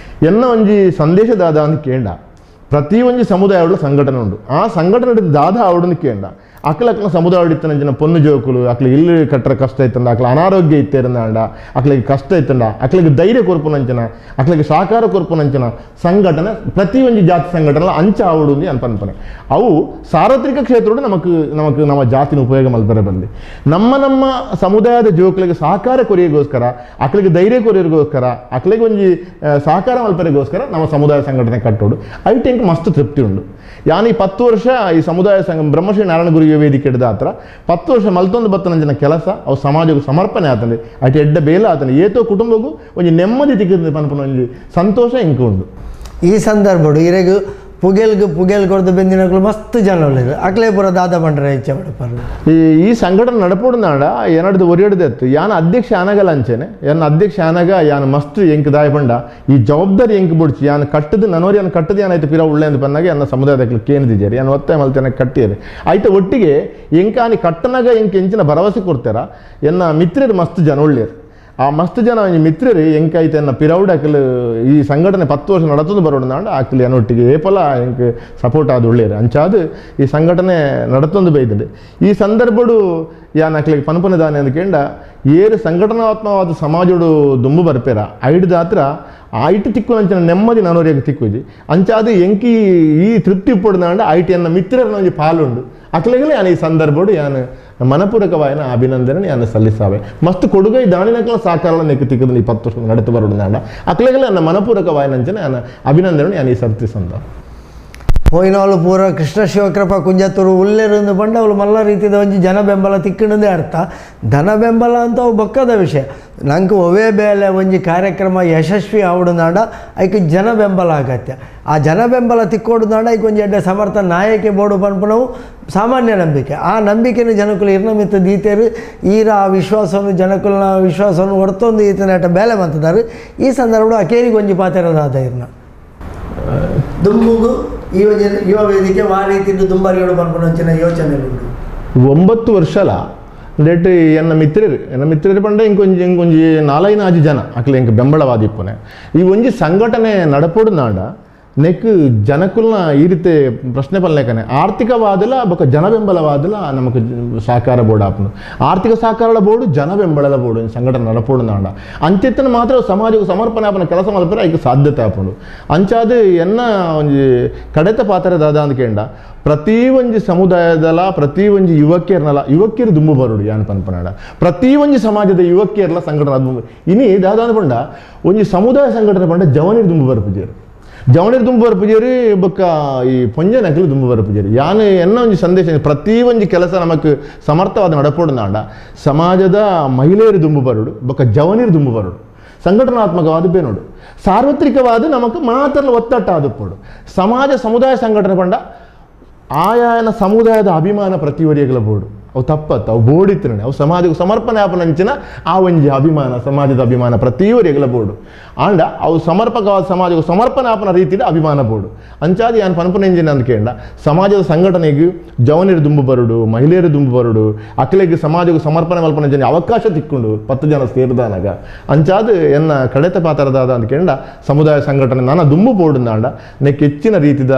ಎನ್ನ ಒಂಜಿ ಸಂದೇಶ ದಾದ ಅಂತ ಕೇಂಡ ಪ್ರತಿ ಒಂಜಿ ಸಮುದಾಯಡು ಸಂಘಟನೆ ಉಂಡು ಆ ಸಂಘಟನೆ ದಾದ ಆವಡನ್ನು ಕೇಂಡ ಅಕ್ಲಕ್ಲ ಸಮುದಾಯ ಇತ್ತಂಜಿನ ಪೊನ್ನು ಜೋಕುಲು ಅಕ್ಲಿಗೆ ಇಲ್ಲಿ ಕಟ್ಟರ ಕಷ್ಟ ಇತ್ತಂಡ ಅಕ್ಲ ಅನಾರೋಗ್ಯ ಇತ್ತೇರಂದ ಅಕ್ಲಿಗೆ ಕಷ್ಟ ಇತ್ತಂಡ ಅಕ್ಲಿಗೆ ಧೈರ್ಯ ಕೊರ್ಪುನಂಚನ ಅಕ್ಲಿಗೆ ಸಹಕಾರ ಕೊರ್ಪುನಂಚನ ಸಂಘಟನೆ ಪ್ರತಿ ಒಂಜಿ ಜಾತಿ ಸಂಘಟನೆ ಅಂಚ ಆವಡು ಅನ್ಪನ್ಪನೆ ಅವು ಸಾರ್ವತ್ರಿಕ ಕ್ಷೇತ್ರ ನಮಕ್ ನಮ್ಮ ಜಾತಿನ ಉಪಯೋಗ ಮಲ್ಪರೆ ಬಂದು ನಮ್ಮ ಸಮುದಾಯದ ಜೋಕುಲಿಗೆ ಸಹಕಾರ ಕೊರಿಯಗೋಸ್ಕರ ಅಕ್ಲಿಗೆ ಧೈರ್ಯ ಕೊರಿಯೋಗೋಸ್ಕರ ಅಕ್ಲಿಗೆ ಒಂಜಿ ಸಹಕಾರ ಮಲ್ಪರೆಗೋಸ್ಕರ ನಮ್ಮ ಸಮುದಾಯ ಸಂಘಟನೆ ಕಟ್ಟೋಡು ಐಟೆಂಕ್ ಮಸ್ತ್ ತೃಪ್ತಿ ಉಂಡು ಯಾನು ಈ 10 ವರ್ಷ ಈ ಸಮುದಾಯ ಸಂಘ ಬ್ರಹ್ಮಶ್ರೀ ನಾರಾಯಣ ಗುರು ವೇದಿಕೆ ಹಿಡಿದ ಹತ್ರ 10 ವರ್ಷ ಮಲ್ತೊಂದು ಬತ್ತನಂಜಿನ ಕೆಲಸ ಅವು ಸಮಾಜಕ್ಕೆ ಸಮರ್ಪಣೆ ಆತಂದೆ ಅటు ಎಡ್ಡ ಬೇಲ ಆತಂದೆ ಏತೋ ಕುಟುಂಬಕ್ಕೂ ಒಂಜಿ ನೆಮ್ಮದಿ ತಿಕ್ಕಿದ ಪನ್ಪನ ಒಂಜಿ ಸಂತೋಷ ಇಂಕ ಉಂಡು ಈ ಸಂದರ್ಭಡು ಇರೆಗ್ ಪುಗೆಲ್ ಕೊಡ್ದು ಬೆಂದಿನಗಳು ಮಸ್ತ್ ಜನ ಉಳ್ಳೇರು ಅಕ್ಲೇ ಪೂರ ದಾದ ಬಂಡ್ರೆ ಹೆಚ್ಚೆ ಬಡಪಾರು ಈ ಸಂಘಟನೆ ನಡಪೋಡುನಾಡ ಏನಡ್ದು ಒರಿಯಡ್ದೆತ್ತು ಯಾನ ಅಧ್ಯಕ್ಷ ಆನಗಲ್ಲ ಅಂಚೆನೆ ಯಾನ ಅಧ್ಯಕ್ಷ ಆನಗ ಯಾನ ಮಸ್ತ್ ಎಂಕ್ ದಾಯ ಬಂಡ ಈ ಜವಾಬ್ದಾರಿ ಎಂಕ್ ಬಿಡ್ಚಿ ಯಾನ ಕಟ್ಟದು ನನೋರಿ ಯಾನ ಕಟ್ಟದು ಏನಾಯ್ತು ಪಿರ ಉಳ್ಳೆ ಅಂತ ಬಂದಾಗ ಯಾನ ಸಮುದಾಯದಕ್ಕೆ ಕೇಂದಿದ್ದಾರೆ ಯಾನ ಒತ್ತಾಯ ಮಲ್ತೇನೆ ಕಟ್ಟಿದ್ದಾರೆ ಆಯ್ತು ಒಟ್ಟಿಗೆ ಎಂಕಾನಿ ಕಟ್ಟನಾಗ ಎಂಚಿನ ಭರವಸೆ ಕೊಡ್ತಾರ ಎನ್ನ ಮಿತ್ರರು ಮಸ್ತ್ ಜನ ಉಳ್ಳೇರು ಆ ಮಸ್ತ್ ಜನ ಒಂಜಿ ಮಿತ್ರರು ಎಂಕೈತೆ ಎನ್ನ ಪಿರೌಡ್ ಅಕಲು ಈ ಸಂಘಟನೆ 10 ವರ್ಷ ನಡತದು ಬರೋಡು ಆಕಲಿ ಅನ್ನೊಟ್ಟಿಗೆ ಏಪಲ ಎಂಕ್ ಸಪೋರ್ಟ್ ಆದ ಒಳ್ಳೆಯರು ಅಂಚಾದು ಈ ಸಂಘಟನೆ ನಡತೊಂದು ಬೈದಿದೆ ಈ ಸಂದರ್ಭಡು ಯಾನ್ ಅಕ್ಲಿಗೆ ಪನ್ಪನೆ ದಾನೆ ಅಂದ್ಕೇಂಡ ಏರು ಸಂಘಟನಾತ್ಮಕವಾದ ಸಮಾಜಡು ದುಂಬು ಬರ್ಪೇರ ಐಡ್ದ ಹತ್ರ ಐಟಿ ತಿಕ್ಕು ಅಂಚಿನ ನೆಮ್ಮದಿ ನನೋರಿಯಾಗ ತಿಕ್ಕುಜಿ ಅಂಚಾದು ಎಂಕಿ ಈ ತೃಪ್ತಿ ಪಡ್ದಾಂಡ ಐಟಿ ಅನ್ನ ಮಿತ್ರರನ್ನ ಒಂಜಿ ಪಾಲುಂಡು ಅಕ್ಲೆಗಲೇ ಯಾನು ಈ ಸಂದರ್ಭಡು ಯಾನು ಮನಪೂರ್ವಕವಾಯಿನ ಅಭಿನಂದನೆ ಯಾನು ಸಲ್ಲಿಸಾವೆ ಮಸ್ತ್ ಕೊಡುಗೈ ದಾಣಿನಕಲ ಸಾಕಾರ ನೆಕ್ಕು ತಿಕ್ಕದು ಈ 10 ವರ್ಷ ನಡತು ಬರೋಡು ನಾಡ ಅಕ್ಲೆಗಲೇ ನನ್ನ ಮನಪೂರ್ವಕವಾಯಿನಂಚನೆ ಯಾನು ಅಭಿನಂದನೆ ಯಾನು ಈ ಸರ್ತಿ ಸಂದ ಹೋಯ್ನವಳು ಪೂರ ಕೃಷ್ಣ ಶಿವಕೃಪ ಕುಂಜತ್ತೂರು ಉಲ್ಲೇருந்து ಬಂಡ ಅವಳು ಮಲ್ಲ ರೀತಿಯ ಒಂಜಿ ಜನ ಬೆಂಬಲ ತಿಕ್ಕಣದೇ ಅರ್ಥ ಧನ ಬೆಂಬಲ ಅಂತ ಅವು ಬಕ್ಕದ ವಿಷಯ ನಂಗೆ ಒವೇ ಬೇಲೆ ಒಂಜಿ ಕಾರ್ಯಕ್ರಮ ಯಶಸ್ವಿ ಆವಡುನಾಡ ಐಕೆ ಜನ ಬೆಂಬಲ ಅಗತ್ಯ ಆ ಜನ ಬೆಂಬಲ ತಿಕ್ಕೋಡುನಾಡ ಐಕೆ ಒಂಜಿ ಎಡ್ಡೆ ಸಮರ್ಥ ನಾಯಕಿ ಬೋಡು ಪನ್ಪನವು ಸಾಮಾನ್ಯ ನಂಬಿಕೆ ಆ ನಂಬಿಕೆನ ಜನಕುಲು ಇರ್ನಮಿತ್ತ ದೀತೇರು ಈರ ಆ ವಿಶ್ವಾಸವನ್ನು ಜನಕುಲನ ವಿಶ್ವಾಸವನ್ನು ಹೊರತೊಂದು ಈತನ ಬೇಲೆ ಮಂತದಾರು ಈ ಸಂದರ್ಭ ಅಕೇರಿಗೆ ಒಂಜಿ ಪಾತೆರದಾದ ಇರ್ನ ದುಂಬುಗು ಯುವ ವೇದಿಕೆ ಆ ರೀತಿಯಿಂದ ದುಂಬಾರಿಗಳು ಪನ್ಪನಂಚಿನ ಯೋಚನೆ 9 ವರ್ಷಲ ಲೆಟ್ ಎನ್ನ ಮಿತ್ರರು ಪಂಡ ಇಂಕೊಂಜಿ 4-5 ಜನ ಅಕ್ಲೆ ಇಂಕ ಬೆಂಬಲವಾದಿಪ್ಪನೆ ಈ ಒಂಜಿ ಸಂಘಟನೆ ನಡಪೋಡು ನಾಡ ನೆಕ್ ಜನಕುಲ್ನ ಈ ರೀತಿ ಪ್ರಶ್ನೆ ಪಲ್ಲೇಕನೆ ಆರ್ಥಿಕವಾದಲ ಬೊಕ್ಕ ಜನ ಬೆಂಬಲವಾದಲ ನಮಕ್ ಸಹಕಾರ ಬೋರ್ಡ್ ಆಪುಂಡು ಆರ್ಥಿಕ ಸಹಕಾರಲ ಬೋರ್ಡು ಜನ ಬೆಂಬಲದ ಬೋರ್ಡು ಸಂಘಟನೆ ನಡಪೋಡು ನಾಡ ಅಂಚೆತ್ತನ ಮಾತ್ರ ಸಮಾಜಕ್ಕೆ ಸಮರ್ಪಣೆ ಆಪನ ಕೆಲಸ ಮಲ್ಪರೆ ಐಕೆ ಸಾಧ್ಯತೆ ಆಪುಂಡು ಅಂಚಾದು ಎನ್ನ ಒಂಜಿ ಕಡೆತ ಪಾತ್ರ ದಾದ ಅಂದ್ಕೇಂಡ ಪ್ರತಿ ಒಂಜಿ ಸಮುದಾಯದಲ ಪ್ರತಿ ಒಂಜಿ ಯುವಕಿಯರು ದುಂಬು ಬರೋಡು ಯಾನ್ ಪನ್ಪನಾಡ ಪ್ರತಿ ಒಂಜಿ ಸಮಾಜದ ಯುವಕಿಯರ್ಲ ಸಂಘಟನೆ ದುಂಬು ಇನಿ ದಾದ ಪಂಡ ಒಂಜಿ ಸಮುದಾಯ ಸಂಘಟನೆ ಪಂಡ ಜವನಿರ್ ದುಂಬು ಬರ್ಪುಜೇರು ಜವನಿರ್ ದುಂಬು ಬರ್ಪುಜೇರಿ ಬೊಕ್ಕ ಈ ಪೊಂಜನಕಲು ದುಂಬು ಬರ್ಪುಜೇರಿ ಯಾನು ಎನ್ನ ಒಂಜಿ ಸಂದೇಶ ಪ್ರತಿ ಒಂಜಿ ಕೆಲಸ ನಮಕ್ ಸಮರ್ಥವಾದ ನಡಪೋಡು ನಾಡ ಸಮಾಜದ ಮಹಿಳೆಯರು ದುಂಬು ಬರೋಡು ಬೊಕ್ಕ ಜವನಿರ್ ದುಂಬು ಬರೋಡು ಸಂಘಟನಾತ್ಮಕವಾದ ಬೇನೋಡು ಸಾರ್ವತ್ರಿಕವಾದ ನಮಕ್ ಮಾತ್ರ ಒತ್ತಟ್ಟ ಆದುಪ್ಪೋಡು ಸಮುದಾಯ ಸಂಘಟನೆ ಪಂಡ ಆಯಾನ ಸಮುದಾಯದ ಅಭಿಮಾನ ಪ್ರತಿವರಿಯಗಳ ಬೋರ್ಡು ಅವು ತಪ್ಪತ್ತು ಅವು ಬೋಡಿತ್ತಿನ ಅವು ಸಮಾಜಕ್ಕೆ ಸಮರ್ಪಣೆ ಆಪನಂಚಿನ ಆ ಒಂಜಿ ಅಭಿಮಾನ ಸಮಾಜದ ಅಭಿಮಾನ ಪ್ರತಿಯೊರಿಗೆಲ ಬೋಡು ಆಂಡ ಅವು ಸಮರ್ಪಕವಾದ ಸಮಾಜಕ್ಕೆ ಸಮರ್ಪಣೆ ಆಪನ ರೀತಿಯಲ್ಲಿ ಅಭಿಮಾನ ಬೋಡು ಅಂಚಾದಿ ಯಾನು ಪನ್ಪುನೆಂಜಿನ ಅಂತ ಕೇಂಡ ಸಮಾಜದ ಸಂಘಟನೆಗೆ ಜವನಿರು ದುಂಬು ಬರುಡು ಮಹಿಳೆಯರು ದುಂಬು ಬರುಡು ಅಕ್ಕಲಿಗೆ ಸಮಾಜಕ್ಕೆ ಸಮರ್ಪಣೆ ಮಲ್ಪನೆ ಜನ ಅವಕಾಶ ತಿಕ್ಕೊಂಡು 10 ಜನ ಸೇರಿದಾನಾಗ ಅಂಚಾದ ಎನ್ನ ಕಡೆತ ಪಾತ್ರದಾದ ಅಂತ ಕೇಂಡ ಸಮುದಾಯ ಸಂಘಟನೆ ನಾನು ದುಂಬು ಬೋಡುಂದಾಂಡ ನೆಕ್ ಹೆಚ್ಚಿನ ರೀತಿದ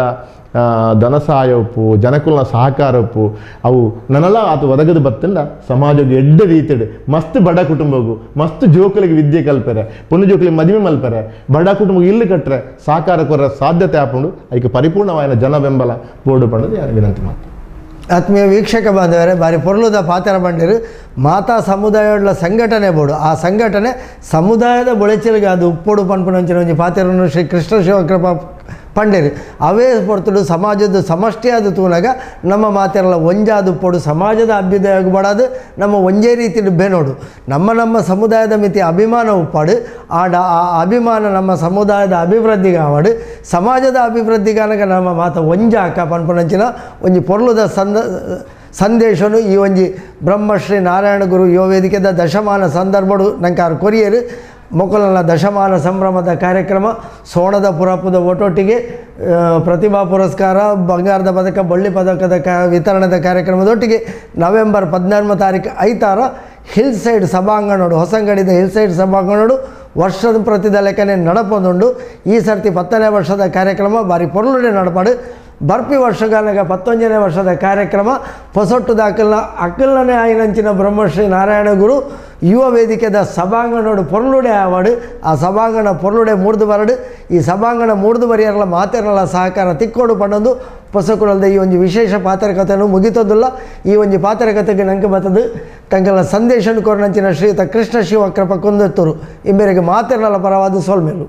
ಧನ ಸಹಾಯ ಉಪ್ಪು ಜನಕುಲ್ನ ಸಹಕಾರ ಉಪ್ಪು ಅವು ನನ್ನಲ್ಲ ಆತು ಒದಗದು ಬತ್ತಿಂದ ಸಮಾಜದ ಎಡ್ಡ ರೀತಿಡ್ ಮಸ್ತ್ ಬಡ ಕುಟುಂಬಗೂ ಮಸ್ತ್ ಜೋಕಲಿಗೆ ವಿದ್ಯೆ ಕಲ್ಪರೆ ಪುಣ್ಯ ಜೋಕಲಿಗೆ ಮದುವೆ ಮಲ್ಪರೆ ಬಡ ಕುಟುಂಬ ಇಲ್ಲಿ ಕಟ್ಟರೆ ಸಹಕಾರ ಕೊರ ಸಾಧ್ಯತೆ ಆಪುಂಡು ಅದಕ್ಕೆ ಪರಿಪೂರ್ಣವಾದ ಜನ ಬೆಂಬಲ ಬೋರ್ಡು ಪಂಡದು ಯಾರು ವಿನಂತಿ ಮಾಡ್ತಾರೆ. ಆತ್ಮೀಯ ವೀಕ್ಷಕ ಬಾಂಧವರೇ, ಬಾರಿ ಪೊರ್ಲುದ ಪಾತ್ರ ಬಂದಿರು ಮಾತಾ ಸಮುದಾಯಗಳ ಸಂಘಟನೆ ಬೋಡು ಆ ಸಂಘಟನೆ ಸಮುದಾಯದ ಬೊಳೆಚಲಿಗೆ ಅದು ಉಪ್ಪೋಡು ಪನ್ಪುನಂಚಿನ ಒಂಜಿ ಪಾತ್ರವನ್ನು ಶ್ರೀ ಕೃಷ್ಣ ಶಿವಕೃಪ ಪಂಡೇರು ಅವೇ ಪೊರ್ತುಡು ಸಮಾಜದ ಸಮಷ್ಟಿಯಾದ ತೂನಾಗ ನಮ್ಮ ಮಾತೆರಲ್ಲ ಒಂಜಾದ ಉಪ್ಪೋಡು ಸಮಾಜದ ಅಭ್ಯುದಯ ಬಡದು ನಮ್ಮ ಒಂಜೇ ರೀತಿ ಬೆನೋಡು ನಮ್ಮ ಸಮುದಾಯದ ಮಿತಿ ಅಭಿಮಾನ ಉಪ್ಪಾಡು ಆಡ ಆ ಅಭಿಮಾನ ನಮ್ಮ ಸಮುದಾಯದ ಅಭಿವೃದ್ಧಿಗೆ ಆವಾಡು ಸಮಾಜದ ಅಭಿವೃದ್ಧಿಗಾನಗ ನಮ್ಮ ಮಾತ ಒಂಜಾಕ ಪನ್ಪುನಂಚಿನ ಒಂಜಿ ಪೊರ್ಲುದ ಸಂದೇಶನು ಈ ಒಂಜಿ ಬ್ರಹ್ಮಶ್ರೀ ನಾರಾಯಣ ಗುರು ಯುವ ವೇದಿಕೆದ ದಶಮಾನ ಸಂದರ್ಭಡು ನಂಗೆ ಅವ್ರು ಕೊರಿಯರು ಮೊಕಲನ ದಶಮಾನ ಸಂಭ್ರಮದ ಕಾರ್ಯಕ್ರಮ ಸೋಣದ ಪುರಪುದ ಒಟ್ಟೊಟ್ಟಿಗೆ ಪ್ರತಿಭಾ ಪುರಸ್ಕಾರ ಬಂಗಾರದ ಪದಕ ಬೆಳ್ಳಿ ಪದಕದ ವಿತರಣದ ಕಾರ್ಯಕ್ರಮದೊಟ್ಟಿಗೆ ನವೆಂಬರ್ 14ನೇ ತಾರೀಕು ಐತಾರ ಹಿಲ್ ಸೈಡ್ ಸಭಾಂಗಣೋಡು ಹೊಸಂಗಡಿದ ಹಿಲ್ ಸೈಡ್ ಸಭಾಂಗಣೋಡು ವರ್ಷದ ಪ್ರತಿದ ಲೆಕ್ಕನೆ ನಡಪೊಂದುಂಡು ಈ ಸರ್ತಿ 10ನೇ ವರ್ಷದ ಕಾರ್ಯಕ್ರಮ ಬಾರಿ ಪೊರ್ಲುಡೆ ನಡಪಾಡು ಬರ್ಪಿ ವರ್ಷಗಾಲಗ 11ನೇ ವರ್ಷದ ಕಾರ್ಯಕ್ರಮ ಪೊಸೊಟ್ಟು ದಾಖಲ್ನ ಅಕ್ಕಲ್ನೇ ಆಯ್ನಂಚಿನ ಬ್ರಹ್ಮಶ್ರೀ ನಾರಾಯಣ ಗುರು ಯುವ ವೇದಿಕೆದ ಸಭಾಂಗಣೋಡು ಪೊರ್ಲುಡೆ ಆವಾಡು ಆ ಸಭಾಂಗಣ ಪೊರ್ಲುಡೆ ಮೂಡ್ದು ಬರಡು ಈ ಸಭಾಂಗಣ ಮೂಡ್ದು ಬರಿಯರಲ್ಲ ಮಾತೆರಲ್ಲ ಸಹಕಾರ ತಿಕ್ಕೋಡು ಪಣ್ಣದು ಪೊಸಕುಳಲ್ದ ಈ ಒಂದು ವಿಶೇಷ ಪಾತ್ರಕಥೆಯನ್ನು ಮುಗಿತೋದಿಲ್ಲ ಈ ಒಂದು ಪಾತ್ರಕಥೆಗೆ ನಂಗೆ ಬರ್ತದು ತಂಗಲ ಸಂದೇಶ ಕೊರನಂಚಿನ ಶ್ರೀಯುತ ಕೃಷ್ಣ ಶಿವಕೃಪ ಕುಂದತ್ತೂರು ಈ ಮೇರೆಗೆ ಮಾತೆರಲ್ಲ ಪರವಾದ ಸೋಲ್ಮೇಲು.